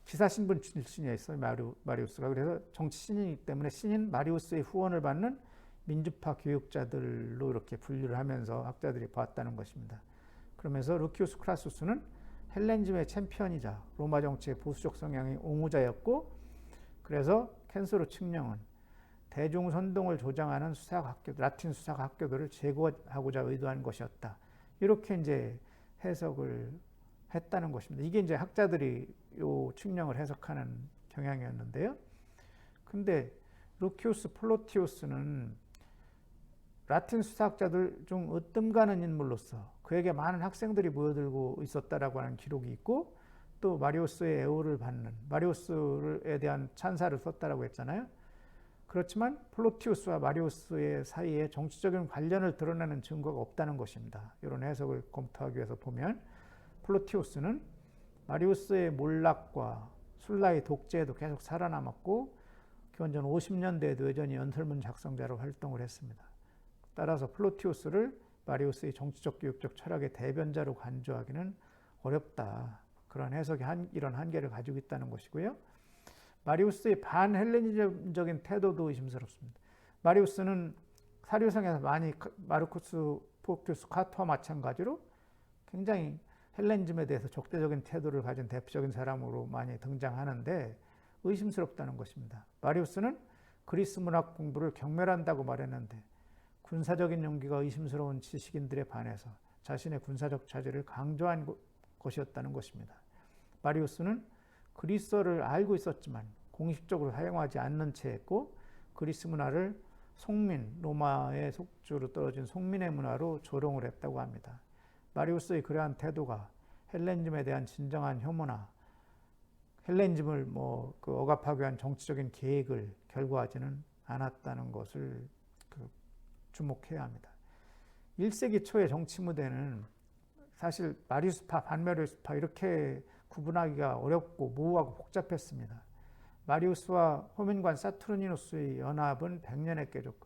S1: 기사신분 출신이었어요. 마리우스가. 그래서 정치 신인이기 때문에 신인 마리우스의 후원을 받는 민주파 교육자들로 이렇게 분류를 하면서 학자들이 보았다는 것입니다. 그러면서 루키우스 크라수스는 헬레니즘의 챔피언이자 로마 정치의 보수적 성향의 옹호자였고 그래서 캔서르 칙령은 대중선동을 조장하는 수사학교, 라틴 수사학교들을 제거하고자 의도한 것이었다. 이렇게 이제 해석을 했다는 것입니다. 이게 이제 학자들이 요 측량을 해석하는 경향이었는데요. 근데 루키우스 플로티우스는 라틴 수사학자들 중 으뜸가는 인물로서 그에게 많은 학생들이 모여들고 있었다라고 하는 기록이 있고, 또 마리우스의 애호를 받는, 마리우스에 대한 찬사를 썼다라고 했잖아요. 그렇지만 플로티우스와 마리우스의 사이에 정치적인 관련을 드러내는 증거가 없다는 것입니다. 이런 해석을 검토하기 위해서 보면 플로티우스는 마리우스의 몰락과 술라의 독재에도 계속 살아남았고 기원전 50년대에도 여전히 연설문 작성자로 활동을 했습니다. 따라서 플로티우스를 마리우스의 정치적 교육적 철학의 대변자로 간주하기는 어렵다. 그런 해석이 이런 한계를 가지고 있다는 것이고요. 마리우스의 반헬레니즘적인 태도도 의심스럽습니다. 마리우스는 사료상에서 많이 마르쿠스 포큐스 카토와 마찬가지로 굉장히 헬레니즘에 대해서 적대적인 태도를 가진 대표적인 사람으로 많이 등장하는데 의심스럽다는 것입니다. 마리우스는 그리스 문학 공부를 경멸한다고 말했는데 군사적인 용기가 의심스러운 지식인들에 반해서 자신의 군사적 자질을 강조한 것이었다는 것입니다. 마리우스는 그리스어를 알고 있었지만 공식적으로 사용하지 않는 채 했고 그리스 문화를 속민, 로마의 속주로 떨어진 속민의 문화로 조롱을 했다고 합니다. 마리우스의 그러한 태도가 헬레니즘에 대한 진정한 혐오나 헬레니즘을 억압하기 위한 정치적인 계획을 결과하지는 않았다는 것을 주목해야 합니다. 1세기 초의 정치 무대는 사실 마리우스파, 반마리우스파 이렇게 구분하기가 어렵고 모호하고 복잡했습니다. 마리우스와 호민관 사투르니누스의 연합은 100년에 깨졌고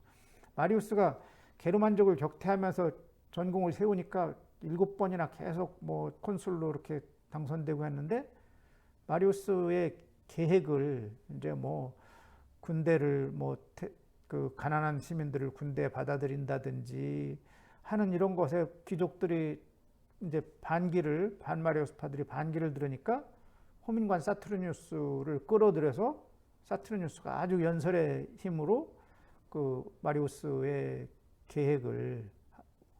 S1: 마리우스가 게르만족을 격퇴하면서 전공을 세우니까 7번이나 계속 콘술로 이렇게 당선되고 했는데 마리우스의 계획을 이제 군대를 가난한 시민들을 군대에 받아들인다든지 하는 이런 것에 귀족들이 이제 반마리우스파들이 반기를 들으니까 호민관 사투르니우스를 끌어들여서 사투르니우스가 아주 연설의 힘으로 마리우스의 계획을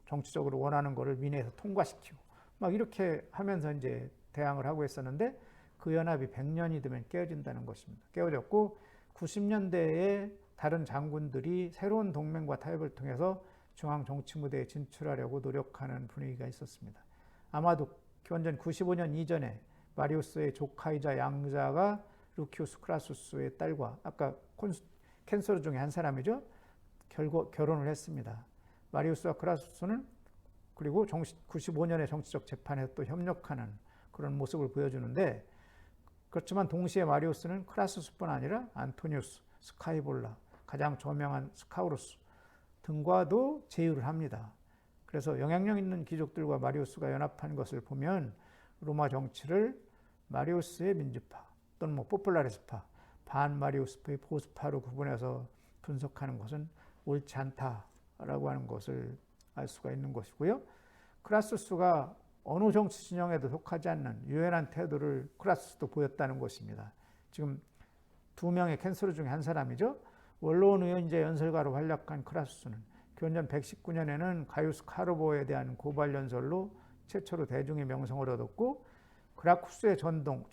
S1: 정치적으로 원하는 것을 민회에서 통과시키고 막 이렇게 하면서 이제 대항을 하고 있었는데 그 연합이 100년이 되면 깨어진다는 것입니다. 깨어졌고 90년대에 다른 장군들이 새로운 동맹과 타협을 통해서 중앙 정치 무대에 진출하려고 노력하는 분위기가 있었습니다. 아마도 기원전 95년 이전에 마리우스의 조카이자 양자가 루키우스 크라수스의 딸과 아까 캔서르 중에 한 사람이죠. 결혼을 했습니다. 마리우스와 크라수스는 그리고 95년의 정치적 재판에서 또 협력하는 그런 모습을 보여주는데 그렇지만 동시에 마리우스는 크라수스뿐 아니라 안토니우스, 스카이볼라, 가장 저명한 스카우루스 등과도 제휴를 합니다. 그래서 영향력 있는 귀족들과 마리우스가 연합한 것을 보면 로마 정치를 마리우스의 민주파 또는 포플라리스파, 반마리우스파의 보수파로 구분해서 분석하는 것은 옳지 않다라고 하는 것을 알 수가 있는 것이고요. 크라수스가 어느 정치 진영에도 속하지 않는 유연한 태도를 크라수스도 보였다는 것입니다. 지금 2명의 캔서르 중에 한 사람이죠. 원로원 의원제 연설가로 활약한 크라수스는 기원전 119년에는 가이우스 카르보에 대한 고발 연설로 최초로 대중의 명성을 얻었고 그라쿠스의 전통,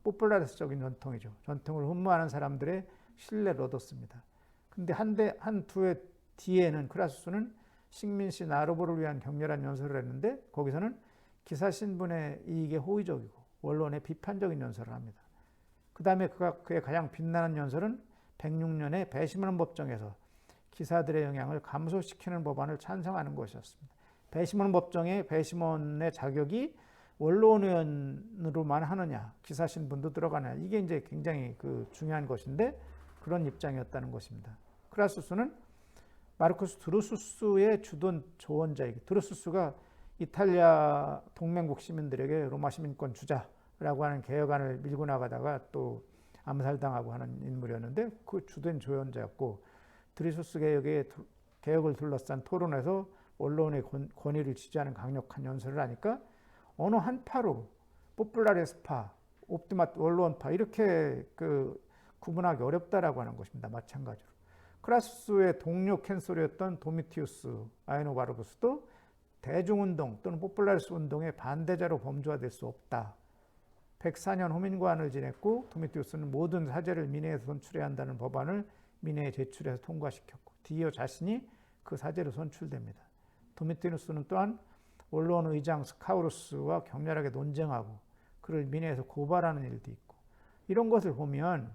S1: 포플라리스적인 전통이죠. 전통을 흠모하는 사람들의 신뢰를 얻었습니다. 근데 한 두 해 뒤에는 크라수스는 식민시 나르보를 위한 격렬한 연설을 했는데 거기서는 기사 신분의 이익에 호의적이고 원론에 비판적인 연설을 합니다. 그 다음에 그의 가장 빛나는 연설은 106년에 배심원 법정에서 기사들의 영향을 감소시키는 법안을 찬성하는 것이었습니다. 배심원 법정의 배심원의 자격이 원로원 의원으로만 하느냐, 기사 신분도 들어가느냐, 이게 이제 굉장히 중요한 것인데 그런 입장이었다는 것입니다. 크라수스는 마르쿠스 드루수스의 주둔 조언자이기, 드루수스가 이탈리아 동맹국 시민들에게 로마 시민권 주자라고 하는 개혁안을 밀고 나가다가 또 암살당하고 하는 인물이었는데 그 주된 조언자였고 드루수스 개혁을 둘러싼 토론에서 언론의 권위를 지지하는 강력한 연설을 하니까 어느 한파로 포플라레스파, 옵티마 원로원파 이렇게 구분하기 어렵다라고 하는 것입니다. 마찬가지로. 크라수스의 동료 캔소리였던 도미티우스 아에노바르구스도 대중운동 또는 포퓰라리스 운동의 반대자로 범주화될 수 없다. 104년 호민관을 지냈고 도미티우스는 모든 사제를 민회에서 선출해야 한다는 법안을 민회에 제출해서 통과시켰고 디오 자신이 그 사제로 선출됩니다. 도미티우스는 또한 원로원 의장 스카우루스와 격렬하게 논쟁하고 그를 민회에서 고발하는 일도 있고 이런 것을 보면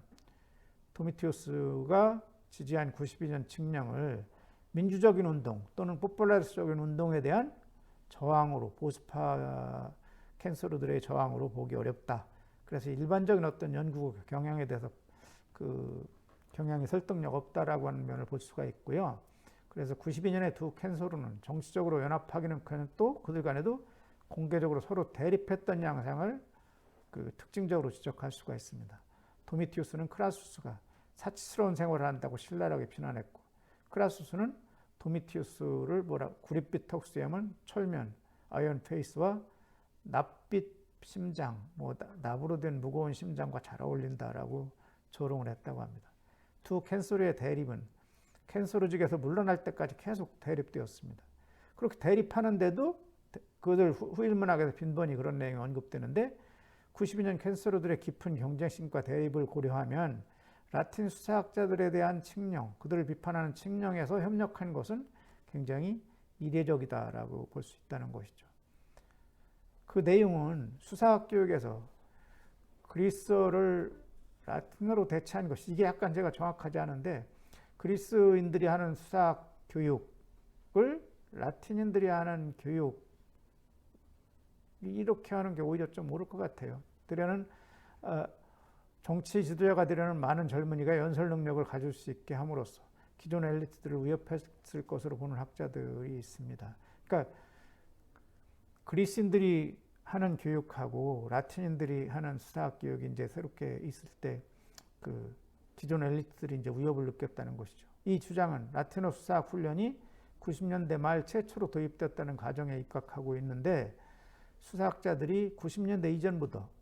S1: 도미티우스가 지지한 92년 칙령을 민주적인 운동 또는 포퓰라리스적인 운동에 대한 저항으로 보수파 캔서르들의 저항으로 보기 어렵다. 그래서 일반적인 어떤 연구 경향에 대해서 그 경향이 설득력 없다라고 하는 면을 볼 수가 있고요. 그래서 92년에 두 캔서르는 정치적으로 연합하기는 또 그들 간에도 공개적으로 서로 대립했던 양상을 그 특징적으로 지적할 수가 있습니다. 도미티우스는 크라수스가 사치스러운 생활을 한다고 신랄하게 비난했고 크라수스는 도미티우스를 구릿빛 턱수염은 철면, 아이언 페이스와 납빛 심장, 납으로 된 무거운 심장과 잘 어울린다라고 조롱을 했다고 합니다. 두 캔소르의 대립은 캔소르직에서 물러날 때까지 계속 대립되었습니다. 그렇게 대립하는데도 그들 후일문학에서 빈번히 그런 내용이 언급되는데 92년 캔소르들의 깊은 경쟁심과 대립을 고려하면 라틴 수사학자들에 대한 칙령, 그들을 비판하는 칙령에서 협력한 것은 굉장히 이례적이다라고 볼 수 있다는 것이죠. 그 내용은 수사학 교육에서 그리스어를 라틴어로 대체한 것이 이게 약간 제가 정확하지 않은데 그리스인들이 하는 수사학 교육을 라틴인들이 하는 교육 이렇게 하는 게 오히려 좀 옳을 것 같아요. 들에는 정치 지도자가 되려는 많은 젊은이가 연설 능력을 가질 수 있게 함으로써 기존 엘리트들을 위협했을 것으로 보는 학자들이 있습니다. 그러니까 그리스인들이 하는 교육하고 라틴인들이 하는 수사학 교육이 이제 새롭게 있을 때 그 기존 엘리트들이 이제 위협을 느꼈다는 것이죠. 이 주장은 라틴어 수사학 훈련이 90년대 말 최초로 도입되었다는 가정에 입각하고 있는데 수사학자들이 90년대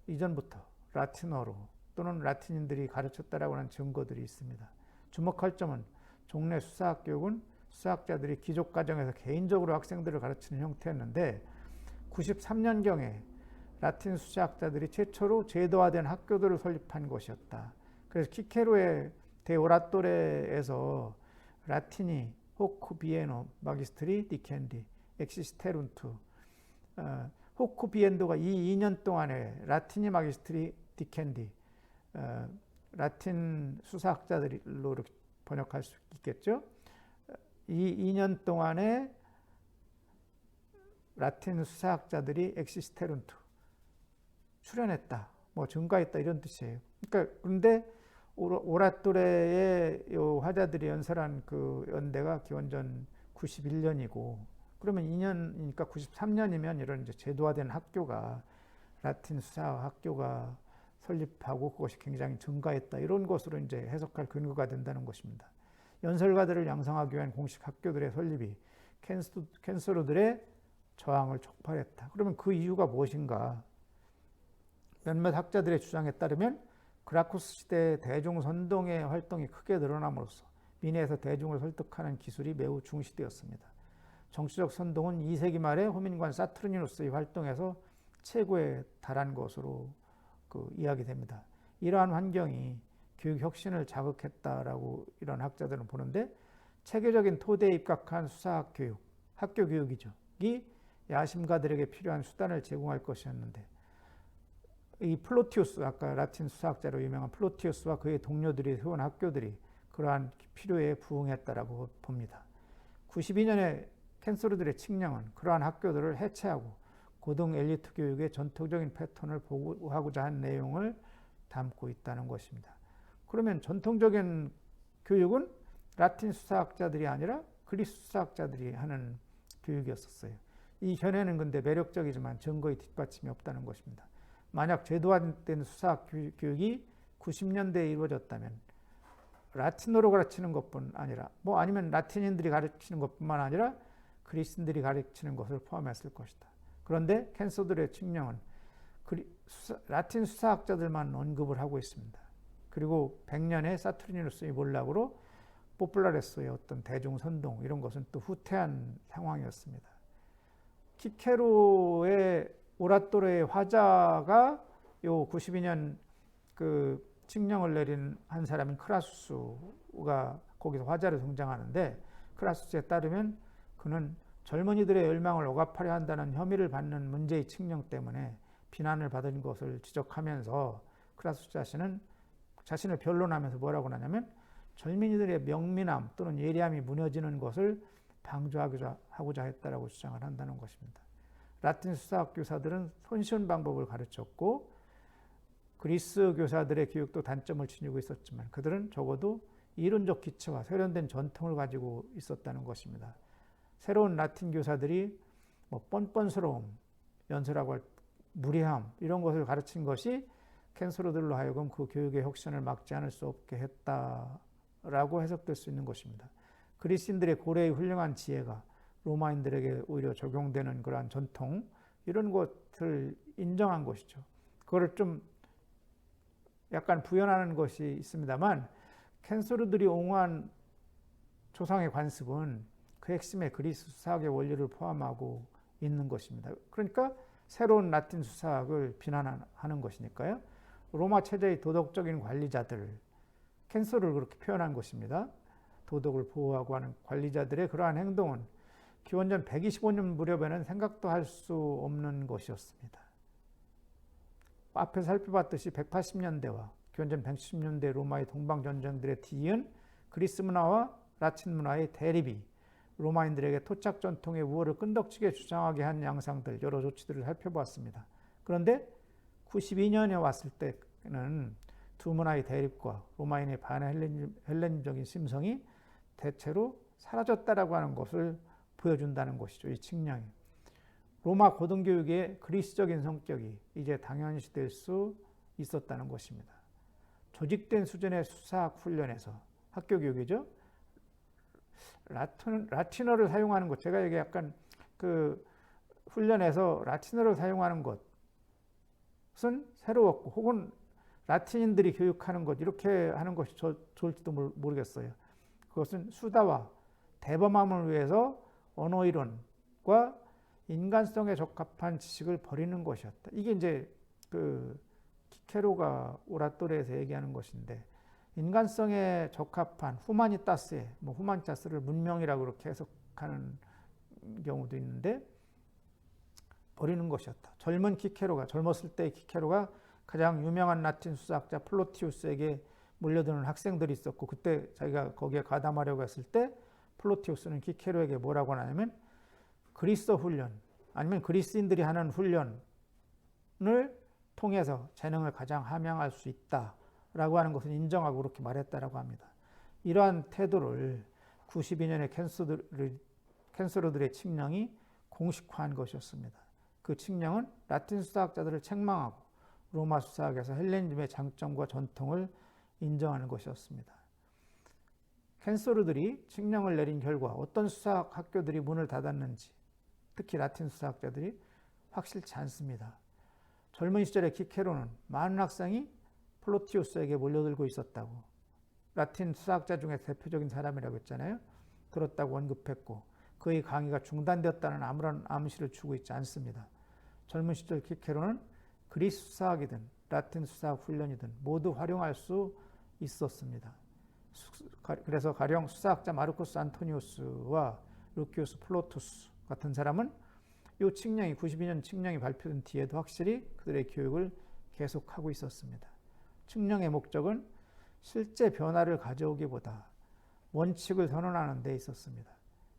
S1: 이전부터 라틴어로 또는 라틴인들이 가르쳤다라고 하는 증거들이 있습니다. 주목할 점은 종래 수사학 교육은 수사학자들이 기족 과정에서 개인적으로 학생들을 가르치는 형태였는데 93년경에 라틴 수사학자들이 최초로 제도화된 학교들을 설립한 것이었다. 그래서 키케로의 데오라토레에서 라틴이 호쿠 비에노 마기스트리 디켄디 엑시스테룬투 호쿠 비엔도가 이 2년 동안에 라틴이 마기스트리 디켄디 라틴 수사학자들로 번역할 수 있겠죠. 이 2년 동안에 라틴 수사학자들이 엑시스테룬투 출연했다, 증가했다 이런 뜻이에요. 그러니까 그런데 오라토레의 화자들이 연설한 그 연대가 기원전 91년이고 그러면 2년이니까 93년이면 이런 이제 제도화된 학교가 라틴 수사 학교가 설립하고 그것이 굉장히 증가했다 이런 것으로 이제 해석할 근거가 된다는 것입니다. 연설가들을 양성하기 위한 공식 학교들의 설립이 캔서르들의 저항을 촉발했다. 그러면 그 이유가 무엇인가? 몇몇 학자들의 주장에 따르면 그라쿠스 시대의 대중선동의 활동이 크게 늘어남으로써 민회에서 대중을 설득하는 기술이 매우 중시되었습니다. 정치적 선동은 2세기 말에 호민관 사투르니누스의 활동에서 최고에 달한 것으로 이야기됩니다. 이러한 환경이 교육 혁신을 자극했다라고 이런 학자들은 보는데 체계적인 토대에 입각한 수사학 교육, 학교 교육이죠. 이 야심가들에게 필요한 수단을 제공할 것이었는데 이 플로티우스, 아까 라틴 수사학자로 유명한 플로티우스와 그의 동료들이 세운 학교들이 그러한 필요에 부응했다라고 봅니다. 92년에 캔서르들의 칙령은 그러한 학교들을 해체하고 고등 엘리트 교육의 전통적인 패턴을 보호하고자 한 내용을 담고 있다는 것입니다. 그러면 전통적인 교육은 라틴 수사학자들이 아니라 그리스 수사학자들이 하는 교육이었었어요. 이 견해는 근데 매력적이지만 증거의 뒷받침이 없다는 것입니다. 만약 제도화된 수사학 교육이 90년대에 이루어졌다면 라틴어로 가르치는 것뿐 아니라 아니면 라틴인들이 가르치는 것뿐만 아니라 그리스인들이 가르치는 것을 포함했을 것이다. 그런데 캔서르들의 칙령은 라틴 수사학자들만 언급을 하고 있습니다. 그리고 100년의 사투르니누스의 몰락으로 포플라레스의 어떤 대중 선동 이런 것은 또 후퇴한 상황이었습니다. 키케로의 오라토레의 화자가 요 92년 그 칙령을 내린 한 사람인 크라수스가 거기서 화자로 등장하는데, 크라수스에 따르면 그는 젊은이들의 열망을 억압하려 한다는 혐의를 받는 문제의 칙령 때문에 비난을 받은 것을 지적하면서 크라수스 자신을 변론하면서 뭐라고 하냐면, 젊은이들의 명민함 또는 예리함이 무너지는 것을 방조하고자 했다라고 주장을 한다는 것입니다. 라틴 수사학 교사들은 손쉬운 방법을 가르쳤고 그리스 교사들의 교육도 단점을 지니고 있었지만 그들은 적어도 이론적 기초와 세련된 전통을 가지고 있었다는 것입니다. 새로운 라틴 교사들이 뭐 뻔뻔스러움, 연설하고 무례함 이런 것을 가르친 것이 캔소르들로 하여금 그 교육의 혁신을 막지 않을 수 없게 했다라고 해석될 수 있는 것입니다. 그리스인들의 고래의 훌륭한 지혜가 로마인들에게 오히려 적용되는 그러한 전통 이런 것을 인정한 것이죠. 그거를 좀 약간 부연하는 것이 있습니다만, 캔소르들이 옹호한 조상의 관습은 그 핵심에 그리스 수사학의 원리를 포함하고 있는 것입니다. 그러니까 새로운 라틴 수사학을 비난하는 것이니까요. 로마 체제의 도덕적인 관리자들, 캔소르를 그렇게 표현한 것입니다. 도덕을 보호하고 하는 관리자들의 그러한 행동은 기원전 125년 무렵에는 생각도 할 수 없는 것이었습니다. 앞에 살펴봤듯이 180년대와 기원전 110년대 로마의 동방전쟁들에 뒤이은 그리스 문화와 라틴 문화의 대립이 로마인들에게 토착 전통의 우월을 끈덕지게 주장하게 한 양상들, 여러 조치들을 살펴보았습니다. 그런데 92년에 왔을 때는 두 문화의 대립과 로마인의 반헬레니적인 심성이 대체로 사라졌다라고 하는 것을 보여준다는 것이죠. 이 칙령이. 로마 고등교육의 그리스적인 성격이 이제 당연시될 수 있었다는 것입니다. 조직된 수준의 수사학 훈련에서, 학교 교육이죠. 라틴어를 사용하는 것, 제가 여기 약간 그 훈련에서 라틴어를 사용하는 것은 새로웠고, 혹은 라틴인들이 교육하는 것, 이렇게 하는 것이 좋을지도 모르겠어요. 그것은 수다와 대범함을 위해서 언어이론과 인간성에 적합한 지식을 버리는 것이었다. 이게 이제 그 키케로가 오라토레에서 얘기하는 것인데, 인간성에 적합한 후마니타스에, 후마니타스를 문명이라고 그렇게 해석하는 경우도 있는데, 버리는 것이었다. 젊었을 때의 키케로가 가장 유명한 라틴 수사학자 플로티우스에게 몰려드는 학생들이 있었고, 그때 자기가 거기에 가담하려고 했을 때 플로티우스는 키케로에게 뭐라고 하냐면, 그리스어 훈련 아니면 그리스인들이 하는 훈련을 통해서 재능을 가장 함양할 수 있다라고 하는 것을 인정하고 그렇게 말했다라고 합니다. 이러한 태도를 92년에 캔소르들의 칙령이 공식화한 것이었습니다. 그 칙령은 라틴 수사학자들을 책망하고 로마 수사학에서 헬레니즘의 장점과 전통을 인정하는 것이었습니다. 캔소르들이 칙령을 내린 결과 어떤 수사학 학교들이 문을 닫았는지, 특히 라틴 수사학자들이 확실치 않습니다. 젊은 시절의 키케로는 많은 학생이 플로티우스에게 몰려들고 있었다고, 라틴 수사학자 중에 대표적인 사람이라고 했잖아요. 그렇다고 언급했고, 그의 강의가 중단되었다는 아무런 암시를 주고 있지 않습니다. 젊은 시절 키케로는 그리스 수사학이든 라틴 수사학 훈련이든 모두 활용할 수 있었습니다. 그래서 가령 수사학자 마르쿠스 안토니우스와 루키우스 플로투스 같은 사람은 이 칙령이 92년 칙령이 발표된 뒤에도 확실히 그들의 교육을 계속하고 있었습니다. 칙령의 목적은 실제 변화를 가져오기보다 원칙을 선언하는 데 있었습니다.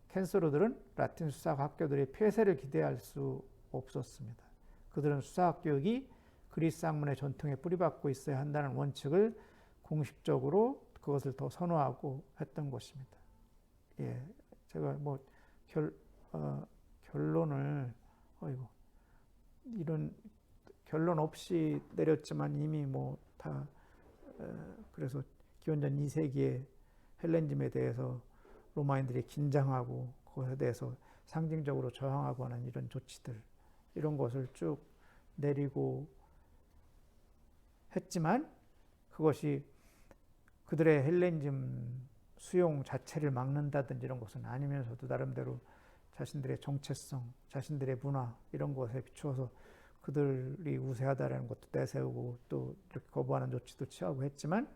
S1: 캔소르들은 라틴 수사학 학교들의 폐쇄를 기대할 수 없었습니다. 그들은 수사학 교육이 그리스 학문의 전통에 뿌리박고 있어야 한다는 원칙을 공식적으로 그것을 더 선호하고 했던 것입니다. 예, 제가 결론을 이런 결론 없이 내렸지만 이미 다 그래서 기원전 2세기의 헬레니즘에 대해서 로마인들이 긴장하고 그것에 대해서 상징적으로 저항하고 하는 이런 조치들, 이런 것을 쭉 내리고 했지만 그것이 그들의 헬레니즘 수용 자체를 막는다든지 이런 것은 아니면서도 나름대로 자신들의 정체성, 자신들의 문화 이런 것에 비추어서 그들이 우세하다라는 것도 내세우고 또 이렇게 거부하는 조치도 취하고 했지만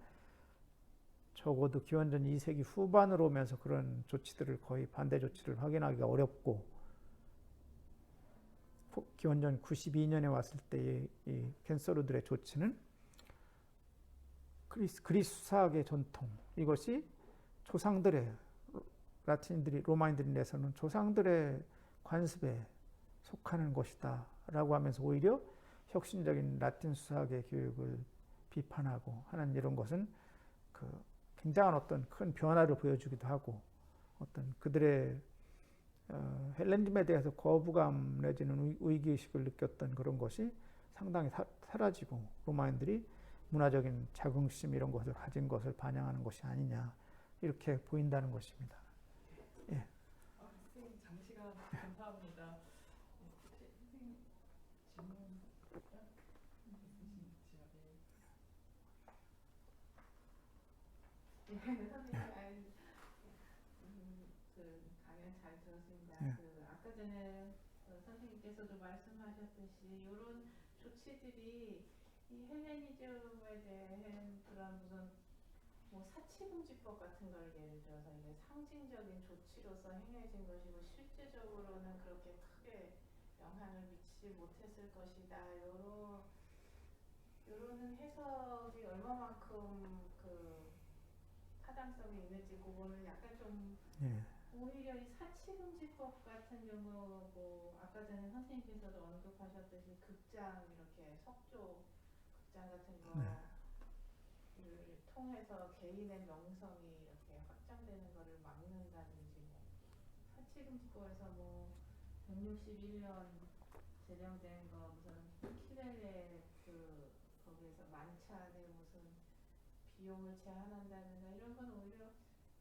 S1: 적어도 기원전 2세기 후반으로 오면서 그런 조치들을 거의 반대 조치를 확인하기가 어렵고 기원전 92년에 왔을 때의 이 캔서루들의 조치는 그리스 수사학의 전통 이것이 조상들의 라틴인들이 로마인들이 내서는 조상들의 관습에 속하는 것이다 라고 하면서 오히려 혁신적인 라틴 수사학의 교육을 비판하고 하는 이런 것은 그 굉장한 어떤 큰 변화를 보여주기도 하고 어떤 그들의 헬레니즘에 대해서 거부감 내지는 위기의식을 느꼈던 그런 것이 상당히 사라지고 로마인들이 문화적인 자긍심 이런 것을 가진 것을 반영하는 것이 아니냐 이렇게 보인다는 것입니다. 예.
S2: 선생님 장시간 감사합니다. 선생님 질문 있으신지요?
S3: 선생님, 그 강연 잘 들었습니다.
S1: 예.
S3: 그 아까 전에 선생님께서도 말씀하셨듯이 이런 조치들이 이 헬레니즘에 대한 그런 무슨 뭐 사치금지법 같은 걸 예를 들어서 이게 상징적인 조치로서 행해진 것이고 실제적으로는 그렇게 크게 영향을 미치지 못했을 것이다. 요런 해석이 얼마만큼 그 타당성이 있는지 그거는 약간 좀
S1: 예.
S3: 오히려 이 사치금지법 같은 경우 뭐 아까 전에 선생님께서도 언급하셨듯이 극장 이렇게 석조 극장 같은 거를 통해서 개인의 명성이 이렇게 확장되는 거를 막는다든지 뭐 사치금지법에서 뭐 161년 제정된 거 무슨 키렐레 그 거기에서 만찬에 무슨 비용을 제한한다든가 이런 건 오히려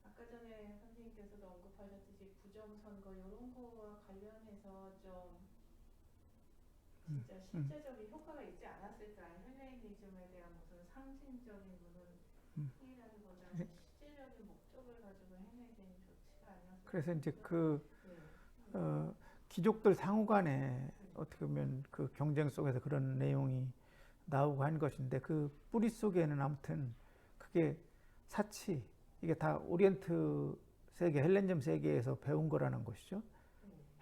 S3: 아까 전에 선생님께서도 언급하셨듯이 부정선거 이런 거와 관련해서 좀 진짜 실제적인 효과가 있지 않았을까. 헬레니즘에 대한 무슨 상징적인 무슨 행위라기보다는 실제적인 목적을 가지고 행해진 조치가 아니었을까.
S1: 그래서 이제
S3: 네.
S1: 귀족들 상호간에 어떻게 보면 그 경쟁 속에서 그런 내용이 나오고 한 것인데 그 뿌리 속에는 아무튼 그게 사치 이게 다 오리엔트 세계, 헬레니즘 세계에서 배운 거라는 것이죠.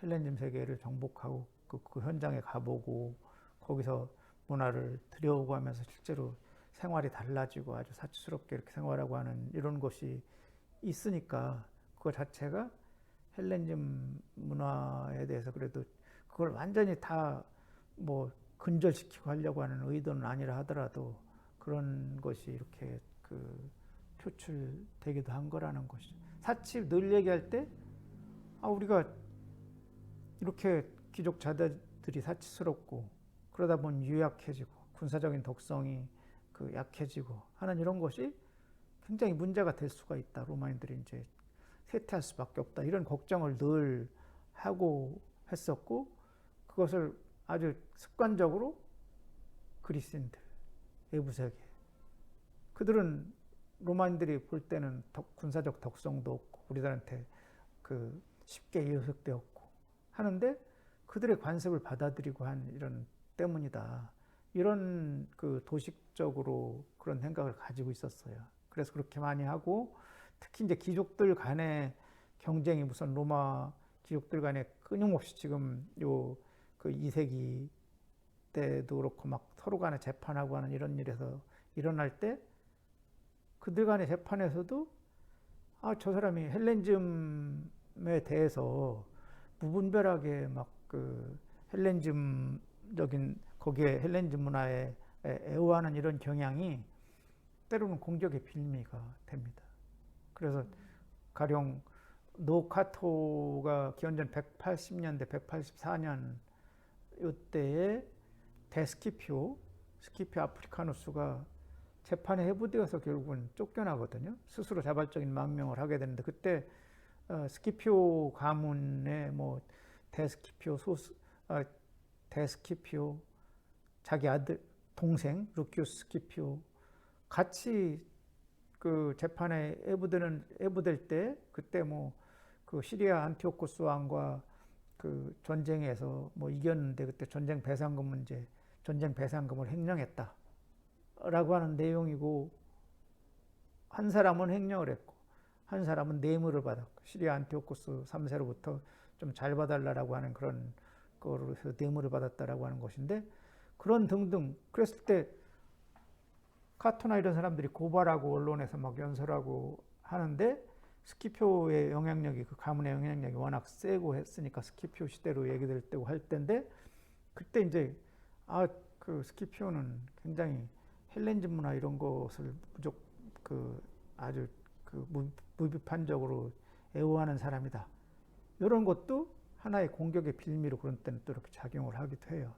S1: 헬레니즘 세계를 정복하고 그 현장에 가보고 거기서 문화를 들여오고 하면서 실제로 생활이 달라지고 아주 사치스럽게 이렇게 생활하고 하는 이런 것이 있으니까 그거 자체가 헬레니즘 문화에 대해서 그래도 그걸 완전히 다 뭐 근절시키고 하려고 하는 의도는 아니라 하더라도 그런 것이 이렇게 그 표출되기도 한 거라는 것이죠. 사치 늘 얘기할 때 우리가 이렇게 귀족 자들이 사치스럽고 그러다 보면 유약해지고 군사적인 독성이 그 약해지고 하는 이런 것이 굉장히 문제가 될 수가 있다. 로마인들이 이제 쇠퇴할 수밖에 없다. 이런 걱정을 늘 하고 했었고 그것을 아주 습관적으로 그리스인들, 외부 세계 그들은 로마인들이 볼 때는 군사적 덕성도 없고 우리들한테 그 쉽게 이해석되었고 하는데 그들의 관습을 받아들이고 한 이런 때문이다. 이런 그 도식적으로 그런 생각을 가지고 있었어요. 그래서 그렇게 많이 하고 특히 이제 귀족들 간의 경쟁이 무슨 로마 귀족들 간에 끊임없이 지금 요 그 2세기 때도 그렇고 막 서로 간에 재판하고 하는 이런 일에서 일어날 때 그들 간의 재판에서도 저 사람이 헬레니즘에 대해서 무분별하게 막 그 헬레니즘적인 거기에 헬레니즘 문화에 애호하는 이런 경향이 때로는 공적의 빌미가 됩니다. 그래서 가령 노카토가 기원전 180년대, 184년 이때에 스키피오 아프리카누스가 재판에 회부되어서 결국은 쫓겨나거든요. 스스로 자발적인 망명을 하게 되는데 그때 스키피오 가문의 뭐 데스키피오 자기 아들 동생 루키우스 스키피오 같이 그 재판에 애부될 때 그때 뭐 그 시리아 안티오코스 왕과 그 전쟁에서 뭐 이겼는데 그때 전쟁 배상금을 횡령했다라고 하는 내용이고 한 사람은 횡령을 했고 한 사람은 뇌물을 받았고 시리아 안티오코스 3세로부터 좀 잘 봐달라고 하는 그런 거로 해서 뇌물을 받았다라고 하는 것인데 그런 등등 그랬을 때 카토나 이런 사람들이 고발하고 언론에서 막 연설하고 하는데 스키표의 영향력이 그 가문의 영향력이 워낙 세고 했으니까 스키표 시대로 얘기될 때고 할 때인데 그때 이제 그 스키표는 굉장히 헬렌즈 문화 이런 것을 아주 무비판적으로 애호하는 사람이다. 이런 것도 하나의 공격의 빌미로 그런 때는 또 이렇게 작용을 하기도 해요.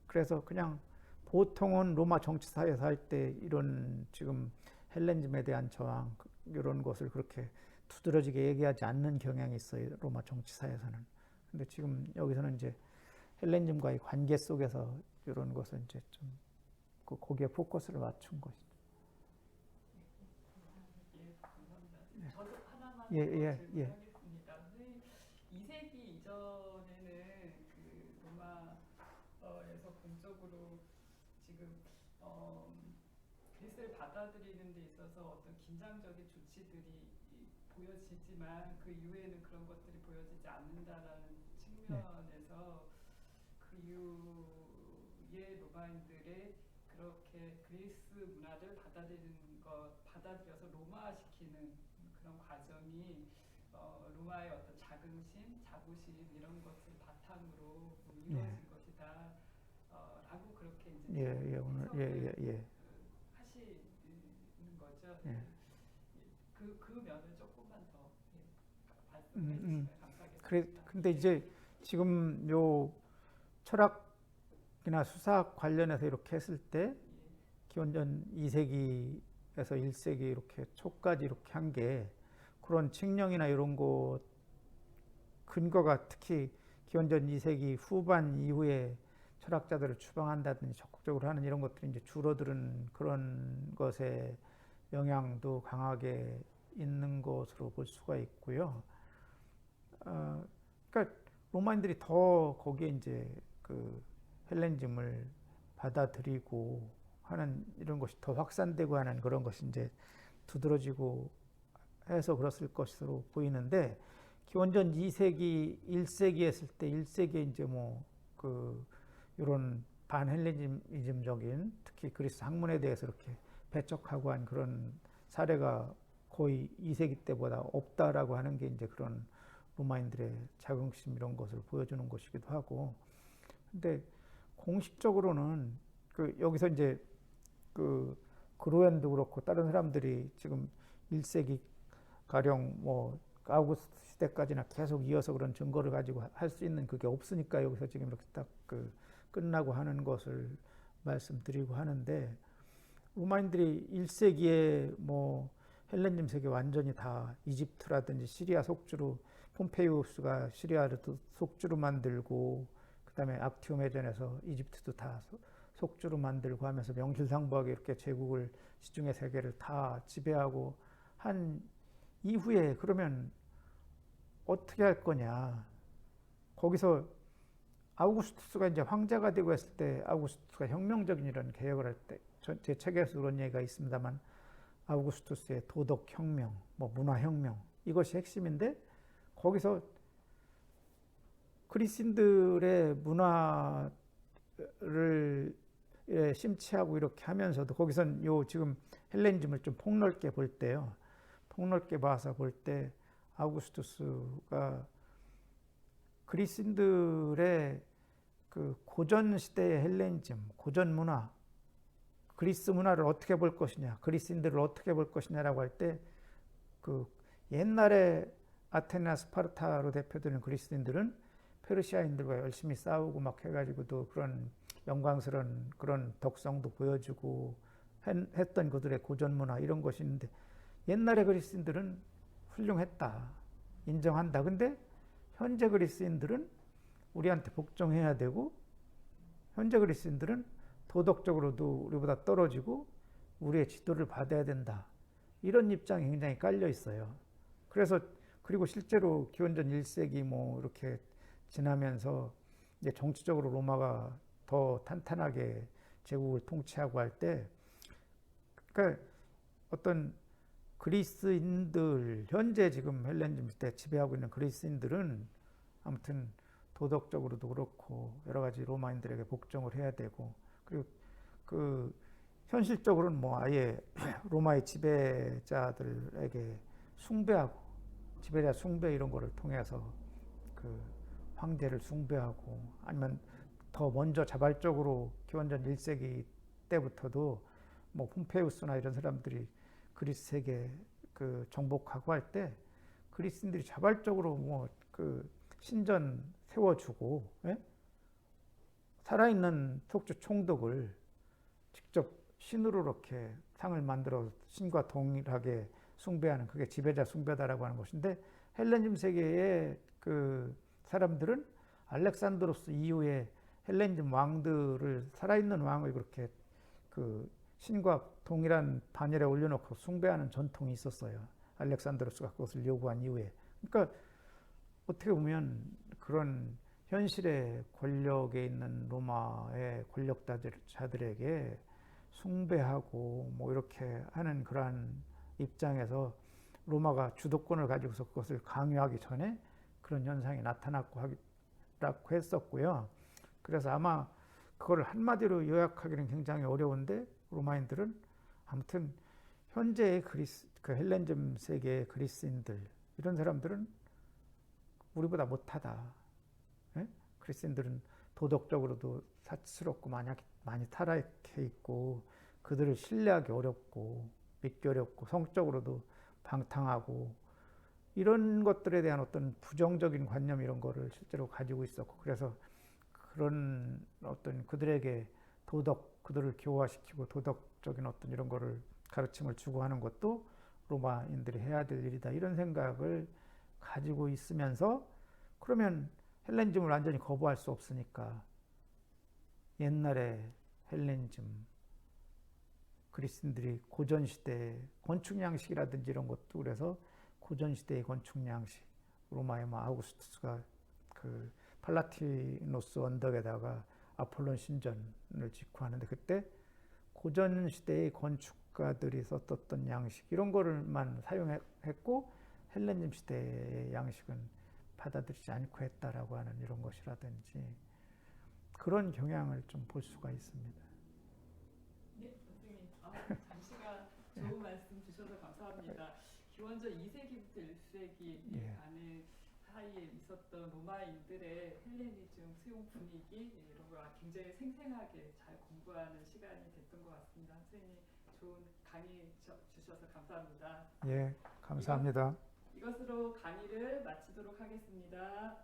S1: 그래서 그냥 보통은 로마 정치사에서 할 때 이런 지금 헬렌즘에 대한 저항 이런 것을 그렇게 두드러지게 얘기하지 않는 경향이 있어요. 로마 정치사에서는. 근데 지금 여기서는 이제 헬렌즘과의 관계 속에서 이런 것을 이제 좀 거기에 포커스를 맞춘 것이죠.
S2: 예, 감사합니다. 저도 하나만
S1: 예,
S2: 더
S1: 예, 예.
S2: 질문하겠습니다. 선생님, 2세기 이전에는 그 로마에서 공적으로 지금 그리스를 받아들이는 데 있어서 어떤 긴장적인 조치들이 보여지지만 그 이후에는 그런 것들이 보여지지 않는다라는 측면에서 그 이후에 로마인들의 그렇게 그리스 문화를 받아들여서 로마화시키는 그런 과정이 로마의 어떤 자부심 이런 것을 바탕으로 이루어진 것이다. 라고 그렇게 이제
S1: 오늘
S2: 하시는 거죠.
S1: 예.
S2: 그 면을 조금만 더 말씀해 주시면 감사하겠습니다.
S1: 근데 이제 지금 요 철학이나 수사학 관련해서 이렇게 했을 때 기원전 2세기에서 1세기 이렇게 초까지 이렇게 한 게 그런 칙령이나 이런 것 근거가 특히 기원전 2세기 후반 이후에 철학자들을 추방한다든지 적극적으로 하는 이런 것들이 이제 줄어드는 그런 것에 영향도 강하게 있는 것으로 볼 수가 있고요. 그러니까 로마인들이 더 거기에 이제 그 헬렌즘을 받아들이고 하는 이런 것이 더 확산되고 하는 그런 것이 이제 두드러지고 해서 그랬을 것으로 보이는데 기원전 2세기, 1세기 했을 때 1세기에 이제 뭐 이런 반헬레니즘적인 특히 그리스 학문에 대해서 이렇게 배척하고 한 그런 사례가 거의 2세기 때보다 없다라고 하는 게 이제 그런 로마인들의 자긍심 이런 것을 보여주는 것이기도 하고. 근데 공식적으로는 여기서 이제 그로엔도 그렇고 다른 사람들이 지금 1세기 가령 뭐 아우구스트 시대까지나 계속 이어서 그런 증거를 가지고 할 수 있는 그게 없으니까 여기서 지금 이렇게 딱 끝나고 하는 것을 말씀드리고 하는데 로마인들이 1세기에 뭐 헬렌즘 세계 완전히 다 이집트라든지 시리아 속주로 폼페이우스가 시리아를 속주로 만들고 그다음에 악티움 해전에서 이집트도 다 속주로 만들고 하면서 명실상부하게 이렇게 제국을 시중의 세계를 다 지배하고 한 이후에 그러면 어떻게 할 거냐. 거기서 아우구스투스가 이제 황제가 되고 했을 때 아우구스투스가 혁명적인 이런 개혁을 할 때 제 책에서 그런 얘기가 있습니다만 아우구스투스의 도덕혁명, 뭐 문화혁명 이것이 핵심인데 거기서 그리스인들의 문화를 심취하고 이렇게 하면서도 거기선 요 지금 헬레니즘을 좀 폭넓게 볼 때요. 폭넓게 봐서 볼 때 아우구스투스가 그리스인들의 그 고전 시대의 헬레니즘, 고전 문화, 그리스 문화를 어떻게 볼 것이냐, 그리스인들을 어떻게 볼 것이냐라고 할 때 그 옛날에 아테네나 스파르타로 대표되는 그리스인들은 페르시아인들과 열심히 싸우고 막 해가지고도 그런 영광스러운 그런 덕성도 보여주고 했던 그들의 고전 문화 이런 것이 있는데 옛날의 그리스인들은 훌륭했다, 인정한다. 근데 현재 그리스인들은 우리한테 복종해야 되고 현재 그리스인들은 도덕적으로도 우리보다 떨어지고 우리의 지도를 받아야 된다. 이런 입장이 굉장히 깔려 있어요. 그래서 그리고 실제로 기원전 1세기 뭐 이렇게 지나면서 이제 정치적으로 로마가 더 탄탄하게 제국을 통치하고 할 때, 그러니까 어떤 그리스인들, 현재 지금 헬레니즘 시대 지배하고 있는 그리스인들은 아무튼 도덕적으로도 그렇고 여러 가지 로마인들에게 복종을 해야 되고, 그리고 그 현실적으로는 뭐 아예 로마의 지배자들에게 숭배하고, 지배자 숭배 이런 거를 통해서 그 황제를 숭배하고, 아니면 더 먼저 자발적으로 기원전 1세기 때부터도 뭐 폼페이우스나 이런 사람들이 그리스 세계 그 정복하고 할 때 그리스인들이 자발적으로 뭐 그 신전 세워주고, 예? 살아있는 속주 총독을 직접 신으로 이렇게 상을 만들어 신과 동일하게 숭배하는, 그게 지배자 숭배다라고 하는 것인데, 헬레니즘 세계의 그 사람들은 알렉산드로스 이후에 헬레니즘 왕들을, 살아있는 왕을 그렇게 그 신과 동일한 반열에 올려놓고 숭배하는 전통이 있었어요. 알렉산드로스가 그것을 요구한 이후에. 그러니까 어떻게 보면 그런 현실의 권력에 있는 로마의 권력자들에게 숭배하고 뭐 이렇게 하는 그러한 입장에서 로마가 주도권을 가지고서 그것을 강요하기 전에 그런 현상이 나타났고 하라고 했었고요. 그래서 아마 그걸 한마디로 요약하기는 굉장히 어려운데, 로마인들은 아무튼 현재의 그 헬레니즘 세계의 그리스인들, 이런 사람들은 우리보다 못하다. 예? 그리스인들은 도덕적으로도 사치스럽고 많이 타락해 있고, 그들을 신뢰하기 어렵고 믿기 어렵고, 성적으로도 방탕하고, 이런 것들에 대한 어떤 부정적인 관념, 이런 거를 실제로 가지고 있었고, 그래서 그런 어떤 그들에게 그들을 교화시키고 도덕적인 어떤 이런 거를 가르침을 주고 하는 것도 로마인들이 해야 될 일이다, 이런 생각을 가지고 있으면서, 그러면 헬레니즘을 완전히 거부할 수 없으니까 옛날에 헬레니즘 그리스인들이 고전시대의 건축 양식이라든지 이런 것도, 그래서 고전시대의 건축 양식, 로마의 뭐 아우구스투스가 그 팔라티노스 언덕에다가 아폴론 신전을 짓고 하는데, 그때 고전시대의 건축가들이 썼던 양식, 이런 거를만 사용했고 헬레니즘 시대의 양식은 받아들이지 않고 했다라고 하는 이런 것이라든지, 그런 경향을 좀 볼 수가 있습니다.
S2: 네, 선생님. 잠시간 좋은 말씀 주셔서 감사합니다. 기원전 2세기부터 1세기
S1: 예.
S2: 안에 사이에 있었던 로마인들의 헬레니즘 수용 분위기, 이런 걸 굉장히 생생하게 잘 공부하는 시간이 됐던 것 같습니다. 선생님 좋은 강의 주셔서 감사합니다.
S1: 예, 감사합니다.
S2: 이것으로 강의를 마치도록 하겠습니다.